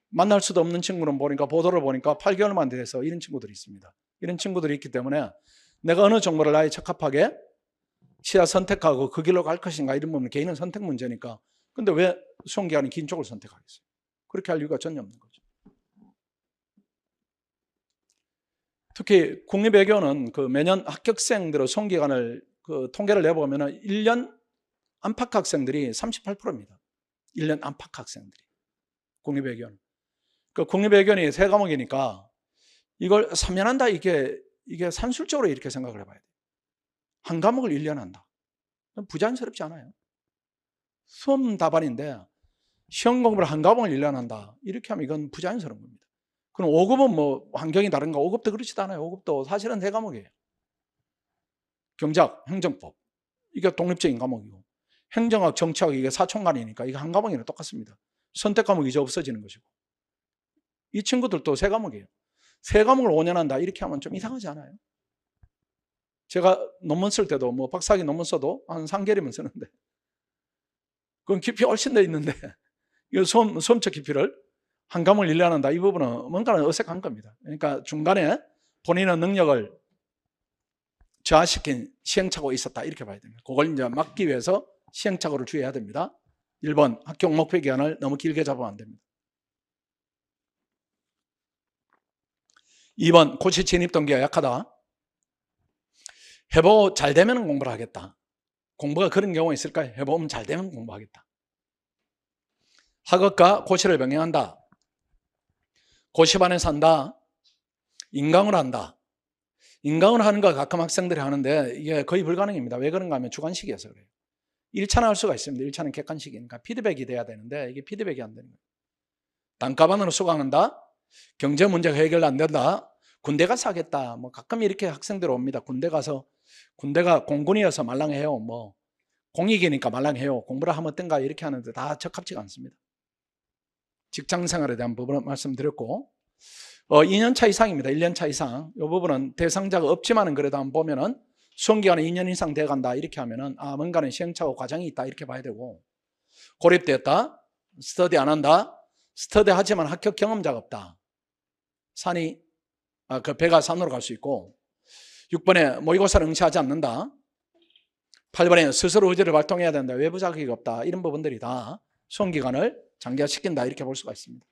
만날 수도 없는 친구는 보니까 보도를 보니까 8개월만 돼서 이런 친구들이 있습니다. 이런 친구들이 있기 때문에 내가 어느 정보를 나에 적합하게 시야 선택하고 그 길로 갈 것인가 이런 부분은 개인은 선택 문제니까 근데 왜 수험 기간이 긴 쪽을 선택하겠어요? 그렇게 할 이유가 전혀 없는 거죠. 특히 국립외교는 그 매년 합격생들의 수험 기간을 그 통계를 내보면 1년 안팎 학생들이 38%입니다. 1년 안팎 학생들이 국립외교는. 그 국립외교는 3과목이니까 이걸 3년 한다 이게 산술적으로 이렇게 생각을 해봐야 돼요. 한 과목을 1년 한다. 부자연스럽지 않아요. 수험 답안인데 시험 공부를 한 과목을 1년 한다. 이렇게 하면 이건 부자연스러운 겁니다. 그럼 5급은 뭐 환경이 다른가? 5급도 그렇지도 않아요. 5급도 사실은 3과목이에요. 경제학, 행정법. 이게 독립적인 과목이고 행정학, 정치학 이게 사촌간이니까 이게 한 과목이랑 똑같습니다. 선택 과목이 이제 없어지는 것이고 이 친구들도 3과목이에요. 3과목을 5년 한다 이렇게 하면 좀 이상하지 않아요? 제가 논문 쓸 때도 뭐 박사학위 논문 써도 한 3개월이면 쓰는데 그건 깊이 훨씬 더 있는데 이 수험적 깊이를 한 과목을 1년 한다 이 부분은 뭔가는 어색한 겁니다. 그러니까 중간에 본인의 능력을 저하시킨 시행착오가 있었다 이렇게 봐야 됩니다. 그걸 이제 막기 위해서 시행착오를 주의해야 됩니다. 1번 합격 목표 기간을 너무 길게 잡으면 안 됩니다. 2번 고시 진입 동기가 약하다. 해보고 잘 되면 공부를 하겠다. 공부가 그런 경우가 있을까요? 해보면 잘 되면 공부하겠다. 학업과 고시를 병행한다. 고시반에서 한다. 인강을 한다. 인강을 하는 거 가끔 학생들이 하는데 이게 거의 불가능입니다. 왜 그런가 하면 주관식이어서 그래요. 1차는 할 수가 있습니다. 1차는 객관식이니까 피드백이 돼야 되는데 이게 피드백이 안 되는 거예요. 단가반으로 수강한다. 경제 문제가 해결 안 된다. 군대 가서 하겠다. 뭐 가끔 이렇게 학생들 옵니다. 군대가 공군이어서 말랑해요. 뭐 공익이니까 말랑해요. 공부를 하면 어떤가 이렇게 하는데 다 적합지가 않습니다. 직장생활에 대한 부분은 말씀드렸고 2년차 이상입니다. 1년차 이상. 이 부분은 대상자가 없지만은 그래도 한번 보면은 수험기간이 2년 이상 돼간다 이렇게 하면은 뭔가는 시행착오 과정이 있다 이렇게 봐야 되고 고립되었다. 스터디 안 한다. 스터디 하지만 합격 경험자가 없다. 그 배가 산으로 갈 수 있고 6번에 모의고사를 응시하지 않는다. 8번에 스스로 의지를 발동해야 된다. 외부 자격이 없다. 이런 부분들이 다 수험기간을 장기화시킨다 이렇게 볼 수가 있습니다.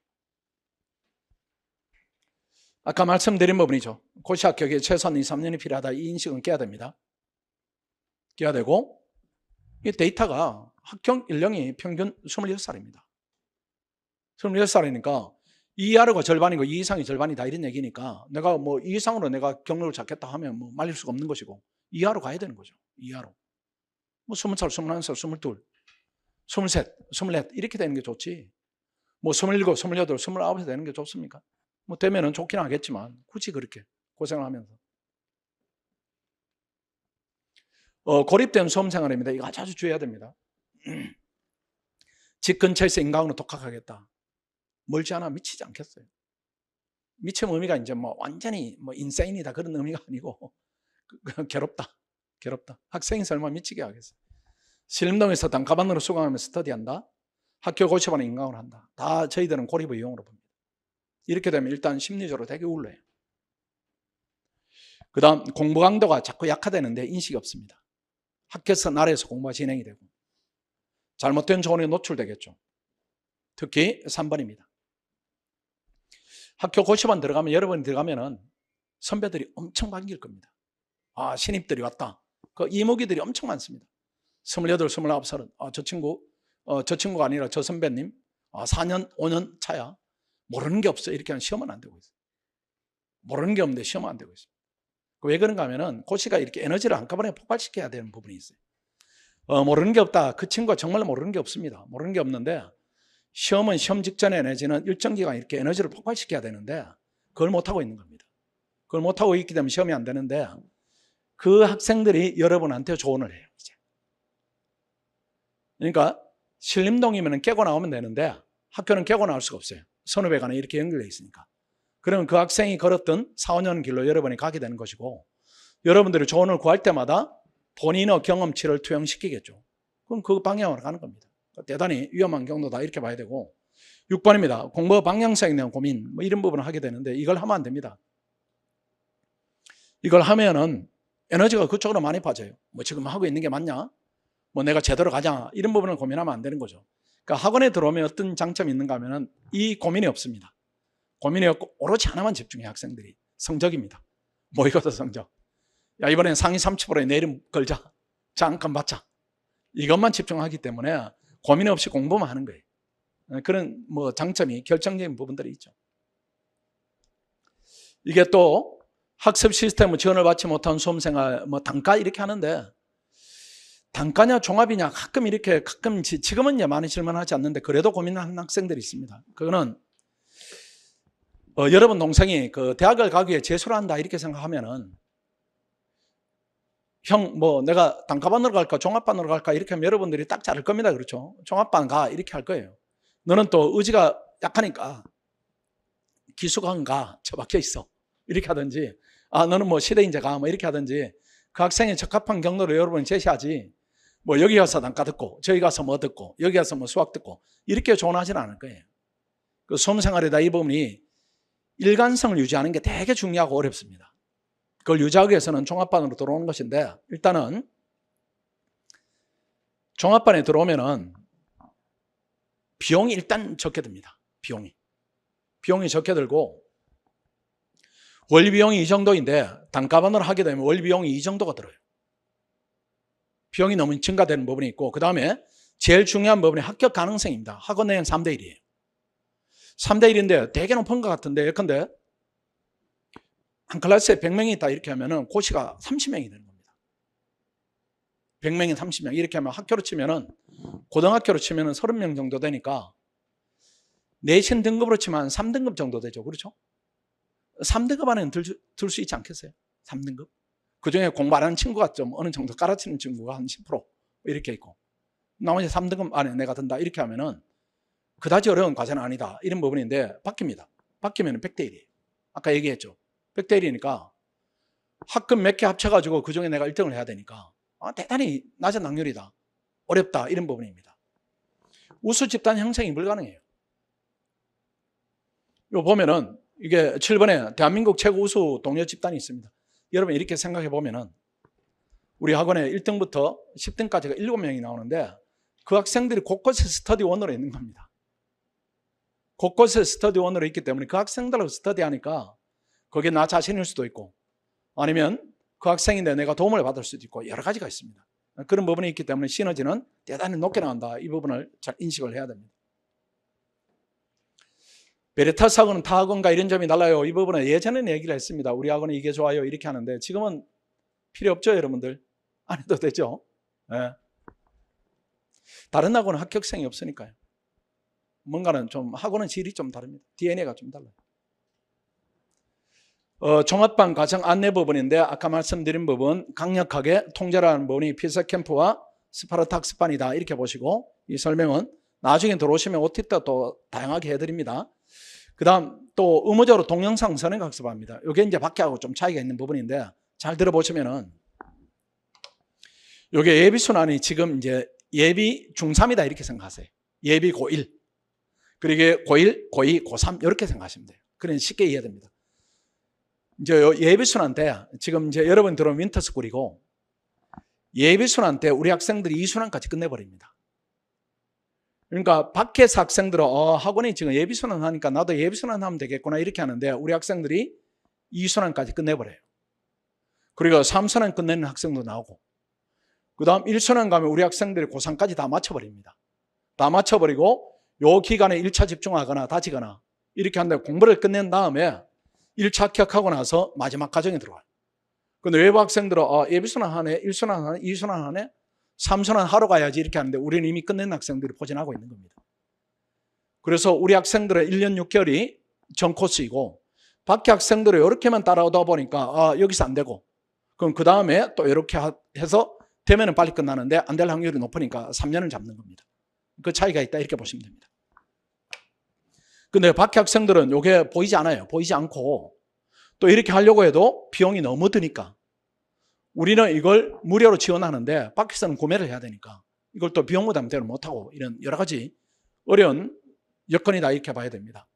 아까 말씀드린 부분이죠. 고시 합격에 최소한 2, 3년이 필요하다. 이 인식은 깨야 됩니다. 깨야 되고 이 데이터가 합격 연령이 평균 26살입니다. 26살이니까 2 이하로가 절반이고 2 이상이 절반이다 이런 얘기니까 내가 뭐 2 이상으로 내가 경로를 잡겠다 하면 뭐 말릴 수가 없는 것이고 2 이하로 가야 되는 거죠. 2 이하로. 뭐 20살, 21살, 22, 23, 24 이렇게 되는 게 좋지. 뭐 27, 28, 29에 되는 게 좋습니까? 뭐 되면은 좋긴 하겠지만 굳이 그렇게 고생을 하면서 고립된 수험생활입니다. 이거 아주 주의해야 됩니다. 집 근처에서 인강으로 독학하겠다. 멀지 않아 미치지 않겠어요. 미침 의미가 이제 뭐 완전히 뭐 인세인이다 그런 의미가 아니고 괴롭다. 학생이 설마 미치게 하겠어요. 신림동에서 단가반으로 수강하면서 스터디한다. 학교 고시반에 인강을 한다. 다 저희들은 고립의 이용으로 봅니다. 이렇게 되면 일단 심리적으로 되게 우울해요. 그 다음 공부 강도가 자꾸 약화되는데 인식이 없습니다. 학교에서 나라에서 공부가 진행이 되고 잘못된 조언에 노출되겠죠. 특히 3번입니다. 학교 고시반 들어가면 여러분이 들어가면은 선배들이 엄청 반길 겁니다. 아, 신입들이 왔다. 그 이모기들이 엄청 많습니다. 28, 29살은 저 친구가 아니라 저 선배님 4년, 5년 차야. 모르는 게 없어. 이렇게 하면 시험은 안 되고 있어요. 모르는 게 없는데 시험은 안 되고 있어요. 왜 그런가 하면은 고시가 이렇게 에너지를 한꺼번에 폭발시켜야 되는 부분이 있어요. 모르는 게 없다. 그 친구가 정말 모르는 게 없습니다. 모르는 게 없는데 시험은 시험 직전에 에너지는 일정 기간 이렇게 에너지를 폭발시켜야 되는데 그걸 못하고 있는 겁니다. 그걸 못하고 있기 때문에 시험이 안 되는데 그 학생들이 여러분한테 조언을 해요. 이제. 그러니까 신림동이면 깨고 나오면 되는데 학교는 깨고 나올 수가 없어요. 선후배간에 이렇게 연결되어 있으니까. 그러면 그 학생이 걸었던 4, 5년 길로 여러분이 가게 되는 것이고 여러분들이 조언을 구할 때마다 본인의 경험치를 투영시키겠죠. 그럼 그 방향으로 가는 겁니다. 대단히 위험한 경로다 이렇게 봐야 되고 6번입니다. 공부 방향성에 대한 고민 이런 부분을 하게 되는데 이걸 하면 안 됩니다. 이걸 하면은 에너지가 그쪽으로 많이 빠져요. 지금 하고 있는 게 맞냐? 내가 제대로 가자 이런 부분을 고민하면 안 되는 거죠. 그러니까 학원에 들어오면 어떤 장점이 있는가 하면은 이 고민이 없습니다. 고민이 없고 오로지 하나만 집중해 학생들이. 성적입니다. 모의고사 성적. 야, 이번엔 상위 30%에 내 이름 걸자. 장학금 받자. 이것만 집중하기 때문에 고민 없이 공부만 하는 거예요. 그런 장점이 결정적인 부분들이 있죠. 이게 또 학습 시스템 지원을 받지 못한 수험생활 단과 이렇게 하는데 단과냐 종합이냐 가끔 지금은 많이 질문하지 않는데 그래도 고민하는 학생들이 있습니다. 그거는 여러분 동생이 그 대학을 가기 위해 재수를 한다 이렇게 생각하면은 형 내가 단과반으로 갈까 종합반으로 갈까 이렇게 하면 여러분들이 딱 자를 겁니다. 그렇죠? 종합반 가 이렇게 할 거예요. 너는 또 의지가 약하니까 기수관 가 처박혀 있어 이렇게 하든지 너는 시대인재 가 이렇게 하든지 그 학생의 적합한 경로를 여러분이 제시하지 여기 가서 단과 듣고 저기 가서 듣고 여기 가서 수학 듣고 이렇게 조언하지는 않을 거예요. 그 수험생활에다 이 부분이 일관성을 유지하는 게 되게 중요하고 어렵습니다. 그걸 유지하기 위해서는 종합반으로 들어오는 것인데 일단은 종합반에 들어오면은 비용이 일단 적게 듭니다. 비용이 적게 들고 원리비용이 이 정도인데 단과반으로 하게 되면 원리비용이 이 정도가 들어요. 비용이 너무 증가되는 부분이 있고 그 다음에 제일 중요한 부분이 합격 가능성입니다. 학원 내용 3대 1이에요. 3대 1인데 되게 높은 것 같은데 예컨대 한 클래스에 100명이 있다 이렇게 하면은 고시가 30명이 되는 겁니다. 100명이 30명 이렇게 하면 학교로 치면은 고등학교로 치면은 30명 정도 되니까 내신 등급으로 치면 3등급 정도 되죠. 그렇죠? 3등급 안에는 들 수 있지 않겠어요? 3등급. 그중에 공부 안 하는 친구가 좀 어느 정도 깔아치는 친구가 한 10% 이렇게 있고 나머지 3등급 안에 내가 든다 이렇게 하면은 그다지 어려운 과제는 아니다 이런 부분인데 바뀝니다. 바뀌면 100대 1이에요. 아까 얘기했죠. 100대 1이니까 학급 몇 개 합쳐가지고 그중에 내가 1등을 해야 되니까 대단히 낮은 확률이다. 어렵다 이런 부분입니다. 우수 집단 형성이 불가능해요. 이거 보면은 이게 7번에 대한민국 최고 우수 동료 집단이 있습니다. 여러분 이렇게 생각해 보면은 우리 학원에 1등부터 10등까지가 7명이 나오는데 그 학생들이 곳곳에 스터디원으로 있는 겁니다. 곳곳에 스터디원으로 있기 때문에 그 학생들하고 스터디하니까 거기에 나 자신일 수도 있고 아니면 그 학생인데 내가 도움을 받을 수도 있고 여러 가지가 있습니다. 그런 부분이 있기 때문에 시너지는 대단히 높게 나온다. 이 부분을 잘 인식을 해야 됩니다. 베리타스 학원은 타 학원과 이런 점이 달라요. 이 부분은 예전에는 얘기를 했습니다. 우리 학원은 이게 좋아요 이렇게 하는데 지금은 필요 없죠. 여러분들 안 해도 되죠. 네. 다른 학원은 합격생이 없으니까요. 뭔가는 좀 학원은 질이 좀 다릅니다. DNA가 좀 달라요. 종합반 과정 안내 부분인데 아까 말씀드린 부분 강력하게 통제라는 부분이 피사 캠프와 스파르탁스반이다 이렇게 보시고 이 설명은 나중에 들어오시면 OTT 또 다양하게 해드립니다. 그 다음 또 의무적으로 동영상 선행학습합니다. 이게 이제 밖에하고 좀 차이가 있는 부분인데 잘 들어보시면은 이게 예비 순환이 지금 이제 예비 중3이다 이렇게 생각하세요. 예비 고1 그리고 고1, 고2, 고3 이렇게 생각하시면 돼요. 그러니 쉽게 이해됩니다. 이제 예비 순환 때 지금 이제 여러분 들어온 윈터스쿨이고 예비순환 때 우리 학생들이 2순환까지 끝내버립니다. 그러니까 밖에서 학생들은 학원이 지금 예비순환 하니까 나도 예비순환 하면 되겠구나 이렇게 하는데 우리 학생들이 2순환까지 끝내버려요. 그리고 3순환 끝내는 학생도 나오고 그 다음 1순환 가면 우리 학생들이 고3까지 다 맞춰버립니다. 다 맞춰버리고 요 기간에 1차 집중하거나 다지거나 이렇게 한다고 공부를 끝낸 다음에 1차 합격하고 나서 마지막 과정에 들어와요. 근데 외부 학생들은 예비순환 하네, 1순환 하네, 2순환 하네, 3순환 하러 가야지 이렇게 하는데 우리는 이미 끝낸 학생들이 포진하고 있는 겁니다. 그래서 우리 학생들은 1년 6개월이 전 코스이고 밖에 학생들은 이렇게만 따라오다 보니까 여기서 안 되고 그럼 그 다음에 또 이렇게 해서 되면은 빨리 끝나는데 안 될 확률이 높으니까 3년을 잡는 겁니다. 그 차이가 있다 이렇게 보시면 됩니다. 근데 밖에 학생들은 이게 보이지 않아요. 보이지 않고 또 이렇게 하려고 해도 비용이 너무 드니까 우리는 이걸 무료로 지원하는데 밖에서는 구매를 해야 되니까 이걸 또 비용 부담대로 못하고 이런 여러 가지 어려운 여건이다 이렇게 봐야 됩니다.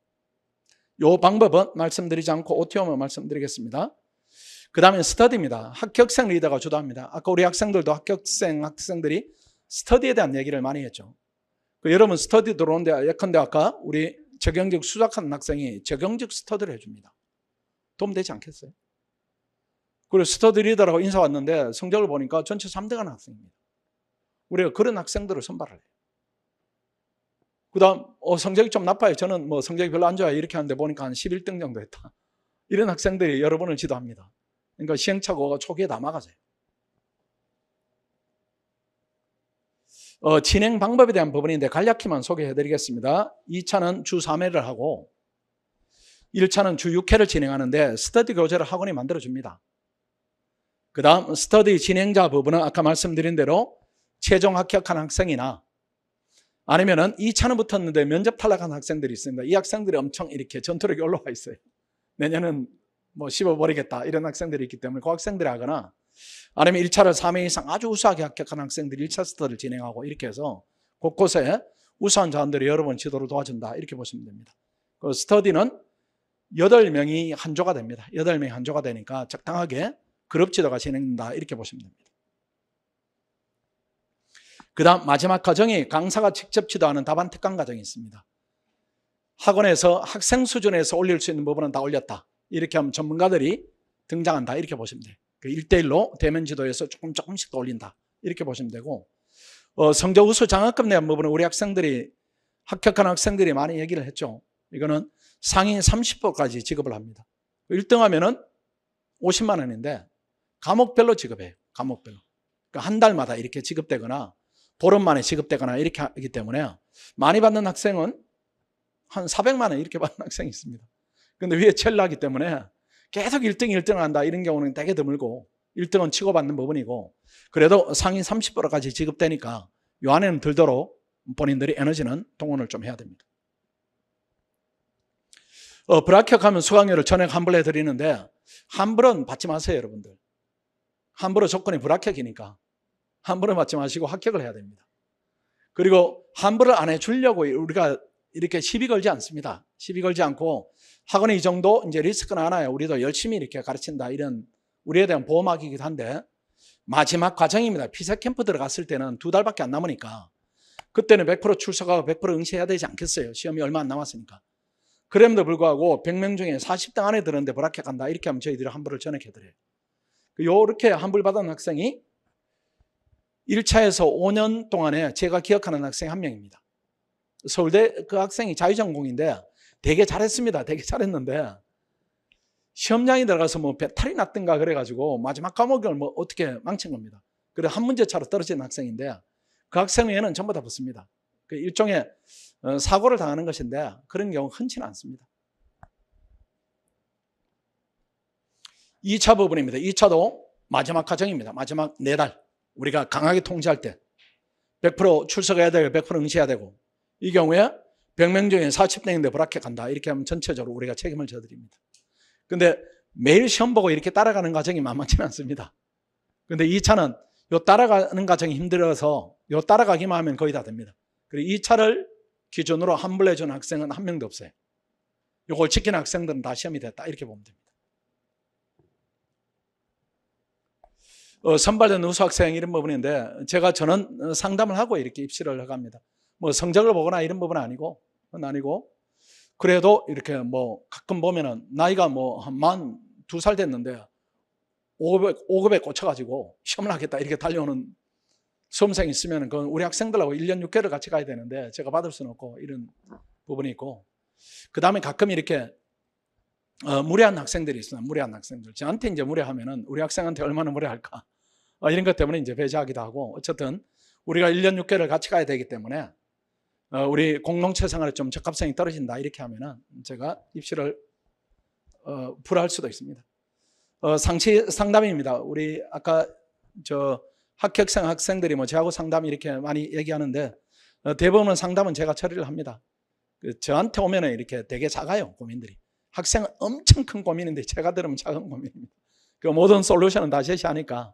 이 방법은 말씀드리지 않고 OTO만 말씀드리겠습니다. 그 다음에 스터디입니다. 합격생 리더가 주도합니다. 아까 우리 학생들도 학생들이 스터디에 대한 얘기를 많이 했죠. 여러분 스터디 들어오는데 예컨대 아까 우리 적용적 수작하는 학생이 적용적 스터디를 해줍니다. 도움 되지 않겠어요? 그리고 스터디 리더라고 인사 왔는데 성적을 보니까 전체 3등 하는 학생입니다. 우리가 그런 학생들을 선발을 해요. 그 다음 성적이 좀 나빠요. 저는 뭐 성적이 별로 안 좋아요 이렇게 하는데 보니까 한 11등 정도 했다. 이런 학생들이 여러분을 지도합니다. 그러니까 시행착오가 초기에 다 막아져요. 진행 방법에 대한 부분인데 간략히만 소개해드리겠습니다. 2차는 주 3회를 하고 1차는 주 6회를 진행하는데 스터디 교재를 학원이 만들어줍니다. 그 다음 스터디 진행자 부분은 아까 말씀드린 대로 최종 합격한 학생이나 아니면은 2차는 붙었는데 면접 탈락한 학생들이 있습니다. 이 학생들이 엄청 이렇게 전투력이 올라와 있어요. 내년은 뭐 씹어버리겠다 이런 학생들이 있기 때문에 그 학생들이 하거나 아니면 1차를 3회 이상 아주 우수하게 합격한 학생들이 1차 스터디를 진행하고 이렇게 해서 곳곳에 우수한 자원들이 여러분 지도를 도와준다 이렇게 보시면 됩니다. 그 스터디는 8명이 한 조가 됩니다. 8명이 한 조가 되니까 적당하게 그룹 지도가 진행된다 이렇게 보시면 됩니다. 그 다음 마지막 과정이 강사가 직접 지도하는 답안 특강 과정이 있습니다. 학원에서 학생 수준에서 올릴 수 있는 부분은 다 올렸다. 이렇게 하면 전문가들이 등장한다. 이렇게 보시면 돼요. 1대1로 대면 지도에서 조금씩 더 올린다. 이렇게 보시면 되고 성적 우수 장학금 내한 부분은 우리 학생들이 합격한 학생들이 많이 얘기를 했죠. 이거는 상위 30%까지 지급을 합니다. 1등 하면은 50만 원인데 과목별로 지급해요. 과목별로. 그러니까 한 달마다 이렇게 지급되거나 보름 만에 지급되거나 이렇게 하기 때문에 많이 받는 학생은 한 400만 원 이렇게 받는 학생이 있습니다. 근데 위에 첼라기 때문에 계속 1등 한다 이런 경우는 되게 드물고 1등은 치고받는 부분이고 그래도 상위 30%까지 지급되니까 이 안에는 들도록 본인들이 에너지는 동원을 좀 해야 됩니다. 불합격하면 수강료를 전액 환불해 드리는데 환불은 받지 마세요 여러분들. 환불은 조건이 불합격이니까 환불은 받지 마시고 합격을 해야 됩니다. 그리고 환불을 안 해주려고 우리가 이렇게 시비 걸지 않습니다. 시비 걸지 않고 학원에 이 정도 이제 리스크는 하나요. 우리도 열심히 이렇게 가르친다 이런 우리에 대한 보호막이기도 한데 마지막 과정입니다. 피사 캠프 들어갔을 때는 2달밖에 안 남으니까 그때는 100% 출석하고 100% 응시해야 되지 않겠어요. 시험이 얼마 안 남았으니까. 그럼에도 불구하고 100명 중에 40등 안에 들었는데 불합격한다 이렇게 하면 저희들이 환불을 전액해드려요. 이렇게 환불받은 학생이 1차에서 5년 동안에 제가 기억하는 학생이 한 명입니다. 서울대 그 학생이 자유전공인데 되게 잘했습니다. 되게 잘했는데 시험장에 들어가서 뭐 배탈이 났던가 그래가지고 마지막 과목을 뭐 어떻게 망친 겁니다. 그래서 한 문제 차로 떨어진 학생인데 그 학생 외에는 전부 다 붙습니다. 그 일종의 사고를 당하는 것인데 그런 경우 흔치는 않습니다. 2차 부분입니다. 2차도 마지막 과정입니다. 마지막 4달 우리가 강하게 통제할 때 100% 출석해야 되고 100% 응시해야 되고 이 경우에 100명 중에 40등인데 불합격한다 이렇게 하면 전체적으로 우리가 책임을 져드립니다. 근데 매일 시험 보고 이렇게 따라가는 과정이 만만치는 않습니다. 근데 2차는 요 따라가는 과정이 힘들어서 요 따라가기만 하면 거의 다 됩니다. 그리고 2차를 기준으로 환불해 준 학생은 한 명도 없어요. 요걸 지킨 학생들은 다 시험이 됐다 이렇게 보면 됩니다. 선발된 우수학생 이런 부분인데 제가 저는 상담을 하고 이렇게 입시를 해갑니다. 뭐 성적을 보거나 이런 부분은 아니고 그래도 이렇게 뭐 가끔 보면은 나이가 뭐 한 만 2살 됐는데 5급에 꽂혀가지고 시험을 하겠다 이렇게 달려오는 수험생이 있으면 그건 우리 학생들하고 1년 6개월을 같이 가야 되는데 제가 받을 수는 없고 이런 부분이 있고, 그 다음에 가끔 이렇게 무례한 학생들이 있어요. 무례한 학생들. 저한테 이제 무례하면은 우리 학생한테 얼마나 무례할까. 이런 것 때문에 이제 배제하기도 하고, 어쨌든 우리가 1년 6개월을 같이 가야 되기 때문에 우리 공동체 생활에 좀 적합성이 떨어진다 이렇게 하면은 제가 입시를 불허할 수도 있습니다. 상시 상담입니다. 우리 아까 저 합격생 학생들이 뭐 저하고 상담 이렇게 많이 얘기하는데 대부분 상담은 제가 처리를 합니다. 저한테 오면은 이렇게 되게 작아요, 고민들이. 학생은 엄청 큰 고민인데 제가 들으면 작은 고민입니다. 그 모든 솔루션은 다 제시하니까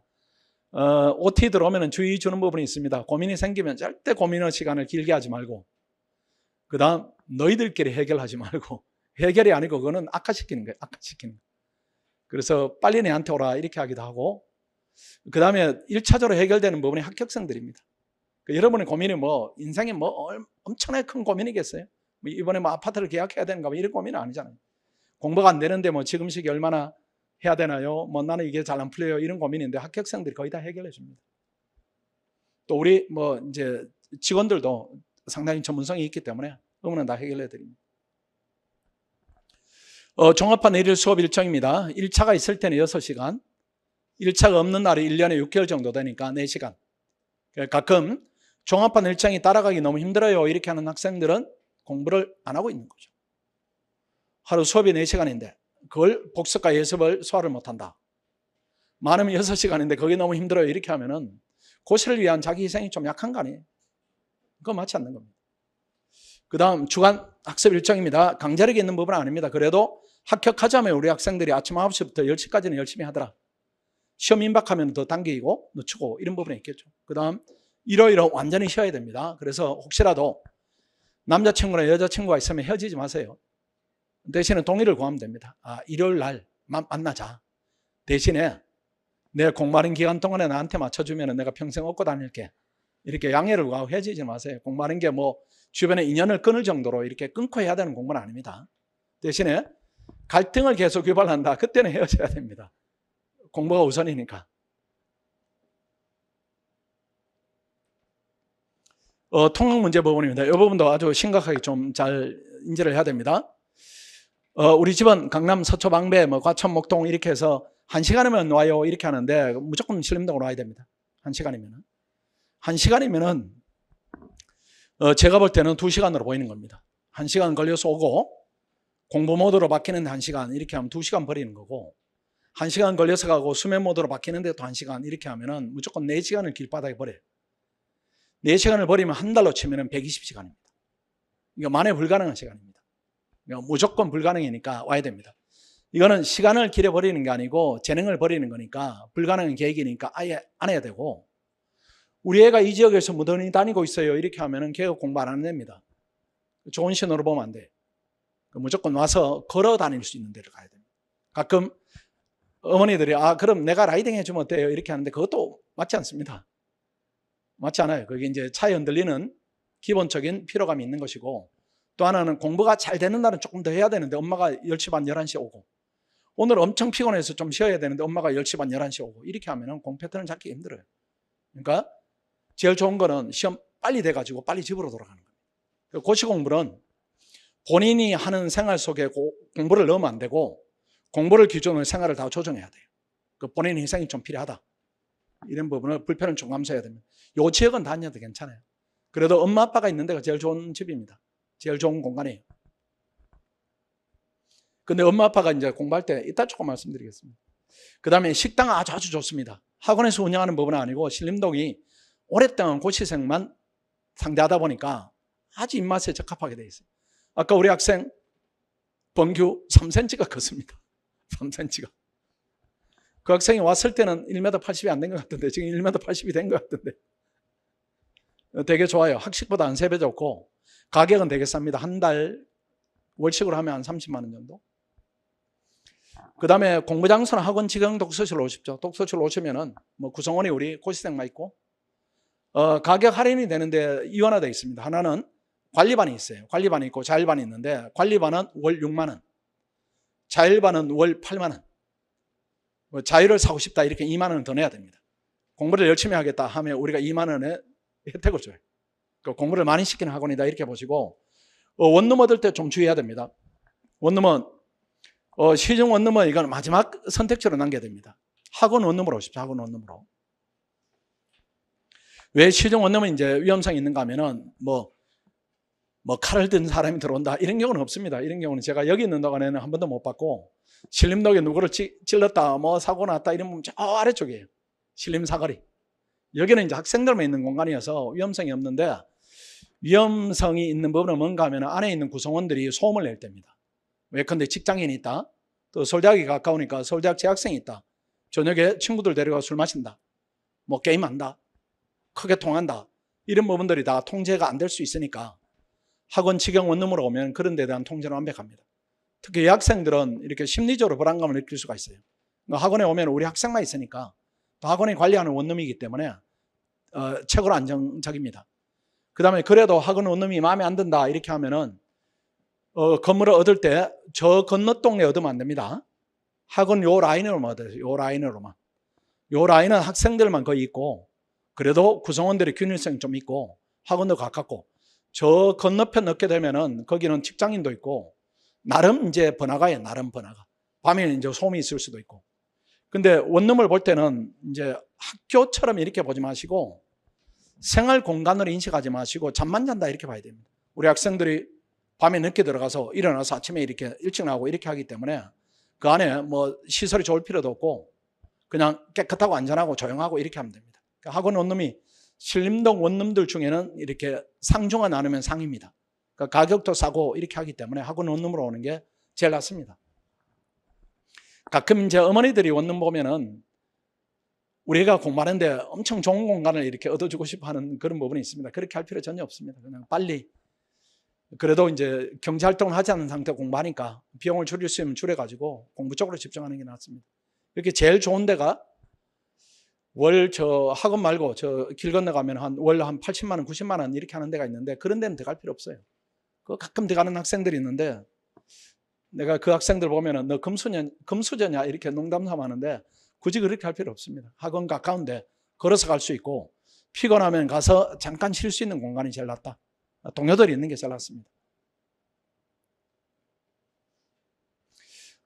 OT 들어오면 주의 주는 부분이 있습니다. 고민이 생기면 절대 고민의 시간을 길게 하지 말고, 그 다음 너희들끼리 해결하지 말고, 해결이 아니고 그거는 악화시키는 거예요. 악화시키는 거예요. 그래서 빨리 내한테 오라 이렇게 하기도 하고, 그 다음에 1차적으로 해결되는 부분이 합격생들입니다. 여러분의 고민이 뭐 인생에 뭐 엄청나게 큰 고민이겠어요? 뭐 이번에 뭐 아파트를 계약해야 되는가 뭐 이런 고민은 아니잖아요. 공부가 안 되는데 뭐 지금 시기 얼마나 해야 되나요? 뭐 나는 이게 잘 안 풀려요. 이런 고민인데 합격생들이 거의 다 해결해 줍니다. 또 우리 뭐 이제 직원들도 상당히 전문성이 있기 때문에 의문은 다 해결해 드립니다. 종합반 내일 수업 일정입니다. 1차가 있을 때는 6시간, 1차가 없는 날이 1년에 6개월 정도 되니까 4시간. 가끔 종합반 일정이 따라가기 너무 힘들어요 이렇게 하는 학생들은 공부를 안 하고 있는 거죠. 하루 수업이 4시간인데 그걸 복습과 예습을 소화를 못한다. 많으면 6시간인데 그게 너무 힘들어요 이렇게 하면은 고시를 위한 자기 희생이 좀 약한 거 아니에요? 그건 맞지 않는 겁니다. 그 다음 주간 학습 일정입니다. 강제력이 있는 부분은 아닙니다. 그래도 합격하자면 우리 학생들이 아침 9시부터 10시까지는 열심히 하더라. 시험 임박하면 더 당기고 늦추고 이런 부분이 있겠죠. 그 다음 일요일은 완전히 쉬어야 됩니다. 그래서 혹시라도 남자친구나 여자친구가 있으면 헤어지지 마세요. 대신에 동의를 구하면 됩니다. 일요일 날 만나자. 대신에 내 공부하는 기간 동안에 나한테 맞춰주면 내가 평생 얻고 다닐게. 이렇게 양해를 구하고 헤어지지 마세요. 공부하는 게 뭐 주변에 인연을 끊을 정도로 이렇게 끊고 해야 되는 공부는 아닙니다. 대신에 갈등을 계속 유발한다. 그때는 헤어져야 됩니다. 공부가 우선이니까. 통학 문제 부분입니다. 이 부분도 아주 심각하게 좀 잘 인지를 해야 됩니다. 우리 집은 강남 서초 방배 뭐 과천 목동 이렇게 해서 1시간이면 와요 이렇게 하는데 무조건 신림동으로 와야 됩니다. 1시간이면은 1시간이면은 제가 볼 때는 2시간으로 보이는 겁니다. 1시간 걸려서 오고 공부 모드로 바뀌는데 1시간 이렇게 하면 2시간 버리는 거고, 1시간 걸려서 가고 수면 모드로 바뀌는데 또 1시간 이렇게 하면은 무조건 4시간을 길바닥에 버려요. 4시간을 버리면 한 달로 치면은 120시간입니다. 이거 만에 불가능한 시간입니다. 무조건 불가능이니까 와야 됩니다. 이거는 시간을 길게 버리는 게 아니고 재능을 버리는 거니까 불가능한 계획이니까 아예 안 해야 되고, 우리 애가 이 지역에서 무던히 다니고 있어요 이렇게 하면은 걔가 공부 안 하면 됩니다. 좋은 신호로 보면 안 돼. 무조건 와서 걸어 다닐 수 있는 데를 가야 됩니다. 가끔 어머니들이 그럼 내가 라이딩 해주면 어때요 이렇게 하는데 그것도 맞지 않습니다. 맞지 않아요. 그게 이제 차에 흔들리는 기본적인 피로감이 있는 것이고, 또 하나는 공부가 잘 되는 날은 조금 더 해야 되는데 엄마가 10시 반 11시에 오고, 오늘 엄청 피곤해서 좀 쉬어야 되는데 엄마가 10시 반 11시에 오고 이렇게 하면은 공 패턴을 잡기 힘들어요. 그러니까 제일 좋은 거는 시험 빨리 돼가지고 빨리 집으로 돌아가는 거예요. 고시 공부는 본인이 하는 생활 속에 공부를 넣으면 안 되고 공부를 기준으로 생활을 다 조정해야 돼요. 본인의 희생이 좀 필요하다. 이런 부분을 불편을 좀 감수해야 됩니다. 요 지역은 다녀도 괜찮아요. 그래도 엄마 아빠가 있는 데가 제일 좋은 집입니다. 제일 좋은 공간이에요. 근데 엄마 아빠가 이제 공부할 때 이따 조금 말씀드리겠습니다. 그 다음에 식당 아주 좋습니다. 학원에서 운영하는 부분은 아니고 신림동이 오랫동안 고시생만 상대하다 보니까 아주 입맛에 적합하게 되어 있어요. 아까 우리 학생 범규 3cm가 컸습니다. 3cm가. 그 학생이 왔을 때는 1m 80이 안 된 것 같은데 지금 1m 80이 된 것 같은데 되게 좋아요. 학식보다 한 3배 좋고 가격은 되게 쌉니다. 한 달 월식으로 하면 한 30만 원 정도. 그 다음에 공부장소나 학원 직영 독서실 오십시오. 독서실 오시면은 뭐 구성원이 우리 고시생만 있고, 가격 할인이 되는데 이원화되어 있습니다. 하나는 관리반이 있어요. 관리반이 있고 자율반이 있는데, 관리반은 월 6만 원, 자율반은 월 8만 원. 뭐 자율을 사고 싶다 이렇게 2만 원을 더 내야 됩니다. 공부를 열심히 하겠다 하면 우리가 2만 원의 혜택을 줘요. 공부를 많이 시키는 학원이다 이렇게 보시고, 원룸 얻을 때 좀 주의해야 됩니다. 원룸은 시중 원룸은 이건 마지막 선택지로 남겨야 됩니다. 학원 원룸으로 오십시오. 학원 원룸으로. 왜 시중 원룸은 이제 위험성이 있는가 하면은 뭐 칼을 든 사람이 들어온다 이런 경우는 없습니다. 이런 경우는 제가 여기 있는 동안에는 한 번도 못 봤고, 신림동에 누구를 찔렀다 뭐 사고 났다 이러면 저 아래쪽이에요. 신림 사거리. 여기는 이제 학생들만 있는 공간이어서 위험성이 없는데, 위험성이 있는 부분은 뭔가 하면 안에 있는 구성원들이 소음을 낼 때입니다. 예컨대 직장인이 있다, 또 서울대학이 가까우니까 서울대학 재학생이 있다, 저녁에 친구들 데려가 술 마신다, 뭐 게임한다, 크게 통한다, 이런 부분들이 다 통제가 안 될 수 있으니까 학원 직영 원룸으로 오면 그런 데에 대한 통제는 완벽합니다. 특히 여학생들은 이렇게 심리적으로 불안감을 느낄 수가 있어요. 학원에 오면 우리 학생만 있으니까, 또 학원이 관리하는 원룸이기 때문에 최고로 안정적입니다. 그 다음에 그래도 학원 원룸이 마음에 안 든다 이렇게 하면은 건물을 얻을 때 저 건너 동네 얻으면 안 됩니다. 학원 요 라인으로만 얻어요. 요 라인으로만. 요 라인은 학생들만 거의 있고, 그래도 구성원들의 균일성이 좀 있고 학원도 가깝고, 저 건너편 넣게 되면은 거기는 직장인도 있고 나름 이제 번화가예요. 나름 번화가. 밤에 이제 소음이 있을 수도 있고. 근데 원룸을 볼 때는 이제 학교처럼 이렇게 보지 마시고 생활 공간으로 인식하지 마시고 잠만 잔다 이렇게 봐야 됩니다. 우리 학생들이 밤에 늦게 들어가서 일어나서 아침에 이렇게 일찍 나오고 이렇게 하기 때문에 그 안에 뭐 시설이 좋을 필요도 없고 그냥 깨끗하고 안전하고 조용하고 이렇게 하면 됩니다. 그러니까 학원 원룸이 신림동 원룸들 중에는 이렇게 상중하 나누면 상입니다. 그러니까 가격도 싸고 이렇게 하기 때문에 학원 원룸으로 오는 게 제일 낫습니다. 가끔 이제 어머니들이 원룸 보면은 우리가 공부하는데 엄청 좋은 공간을 이렇게 얻어주고 싶어 하는 그런 부분이 있습니다. 그렇게 할 필요 전혀 없습니다. 그냥 빨리, 그래도 이제 경제활동을 하지 않는 상태로 공부하니까 비용을 줄일 수 있으면 줄여가지고 공부 쪽으로 집중하는 게 낫습니다. 이렇게 제일 좋은 데가 월 저 학원 말고 저 길 건너가면 월 한 80만 원, 90만 원 이렇게 하는 데가 있는데, 그런 데는 들어갈 필요 없어요. 그 가끔 들어가는 학생들이 있는데 내가 그 학생들 보면은 너 금수저냐 이렇게 농담 삼아 하는데 굳이 그렇게 할 필요 없습니다. 학원 가까운데 걸어서 갈 수 있고 피곤하면 가서 잠깐 쉴 수 있는 공간이 제일 낫다. 동료들이 있는 게 제일 낫습니다.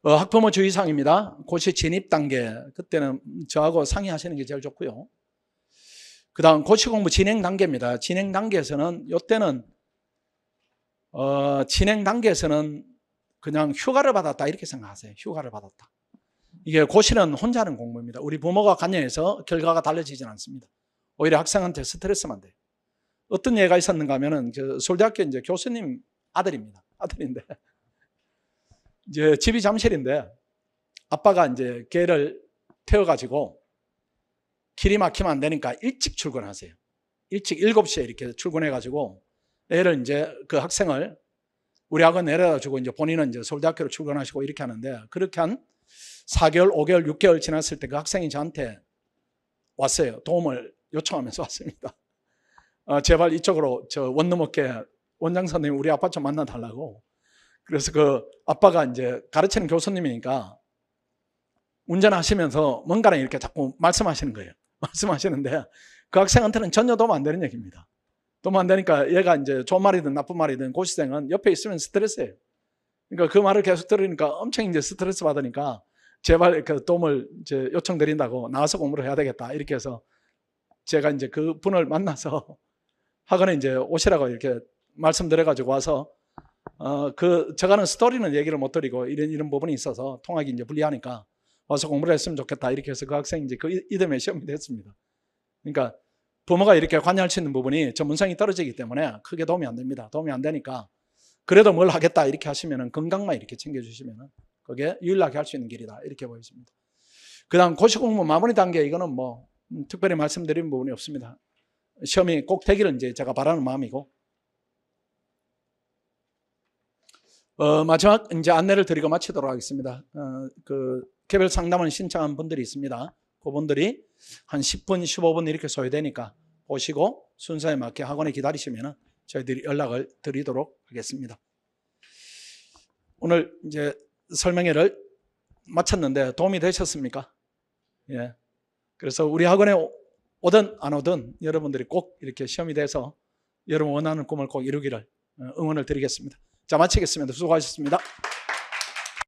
학부모 주의사항입니다. 고시 진입 단계, 그때는 저하고 상의하시는 게 제일 좋고요. 그 다음 고시 공부 진행 단계입니다. 진행 단계에서는 이때는 진행 단계에서는 그냥 휴가를 받았다 이렇게 생각하세요. 휴가를 받았다. 이게 고시는 혼자 하는 공부입니다. 우리 부모가 관여해서 결과가 달라지지는 않습니다. 오히려 학생한테 스트레스만 돼요. 어떤 예가 있었는가 하면은 서울대학교 이제 교수님 아들입니다. 아들인데 이제 집이 잠실인데 아빠가 이제 걔를 태워가지고 길이 막히면 안 되니까 일찍 출근하세요. 일찍 7시에 이렇게 출근해가지고 애를 이제 그 학생을 우리 학원 내려다 주고 이제 본인은 이제 서울대학교로 출근하시고 이렇게 하는데, 그렇게 한 4개월, 5개월, 6개월 지났을 때 그 학생이 저한테 왔어요. 도움을 요청하면서 왔습니다. 제발 이쪽으로 저 원룸 업계 원장 선생님 우리 아빠 좀 만나달라고. 그래서 그 아빠가 이제 가르치는 교수님이니까 운전하시면서 뭔가를 이렇게 자꾸 말씀하시는 거예요. 말씀하시는데 그 학생한테는 전혀 도움 안 되는 얘기입니다. 도움 안 되니까 얘가 이제 좋은 말이든 나쁜 말이든 고시생은 옆에 있으면 스트레스예요. 그러니까 그 말을 계속 들으니까 엄청 이제 스트레스 받으니까 제발 그 도움을 이제 요청드린다고 나와서 공부를 해야 되겠다 이렇게 해서 제가 이제 그 분을 만나서 학원에 이제 오시라고 이렇게 말씀드려가지고 와서 저가는 스토리는 얘기를 못 드리고 이런 부분이 있어서 통하기 이제 불리하니까 와서 공부를 했으면 좋겠다 이렇게 해서 그 학생이 이제 그 이듬해 시험이 됐습니다. 그러니까 부모가 이렇게 관여할 수 있는 부분이 전문성이 떨어지기 때문에 크게 도움이 안 됩니다. 도움이 안 되니까 그래도 뭘 하겠다 이렇게 하시면은 건강만 이렇게 챙겨주시면은 그게 유일하게 할 수 있는 길이다 이렇게 보여집니다. 그 다음 고시 공부 마무리 단계, 이거는 뭐 특별히 말씀드린 부분이 없습니다. 시험이 꼭 되기를 이제 제가 바라는 마음이고, 마지막 이제 안내를 드리고 마치도록 하겠습니다. 그 개별 상담을 신청한 분들이 있습니다. 그분들이 한 10분, 15분 이렇게 소요되니까 보시고 순서에 맞게 학원에 기다리시면 저희들이 연락을 드리도록 하겠습니다. 오늘 이제 설명회를 마쳤는데 도움이 되셨습니까? 예. 그래서 우리 학원에 오든 안 오든 여러분들이 꼭 이렇게 시험이 돼서 여러분 원하는 꿈을 꼭 이루기를 응원을 드리겠습니다. 자, 마치겠습니다. 수고하셨습니다.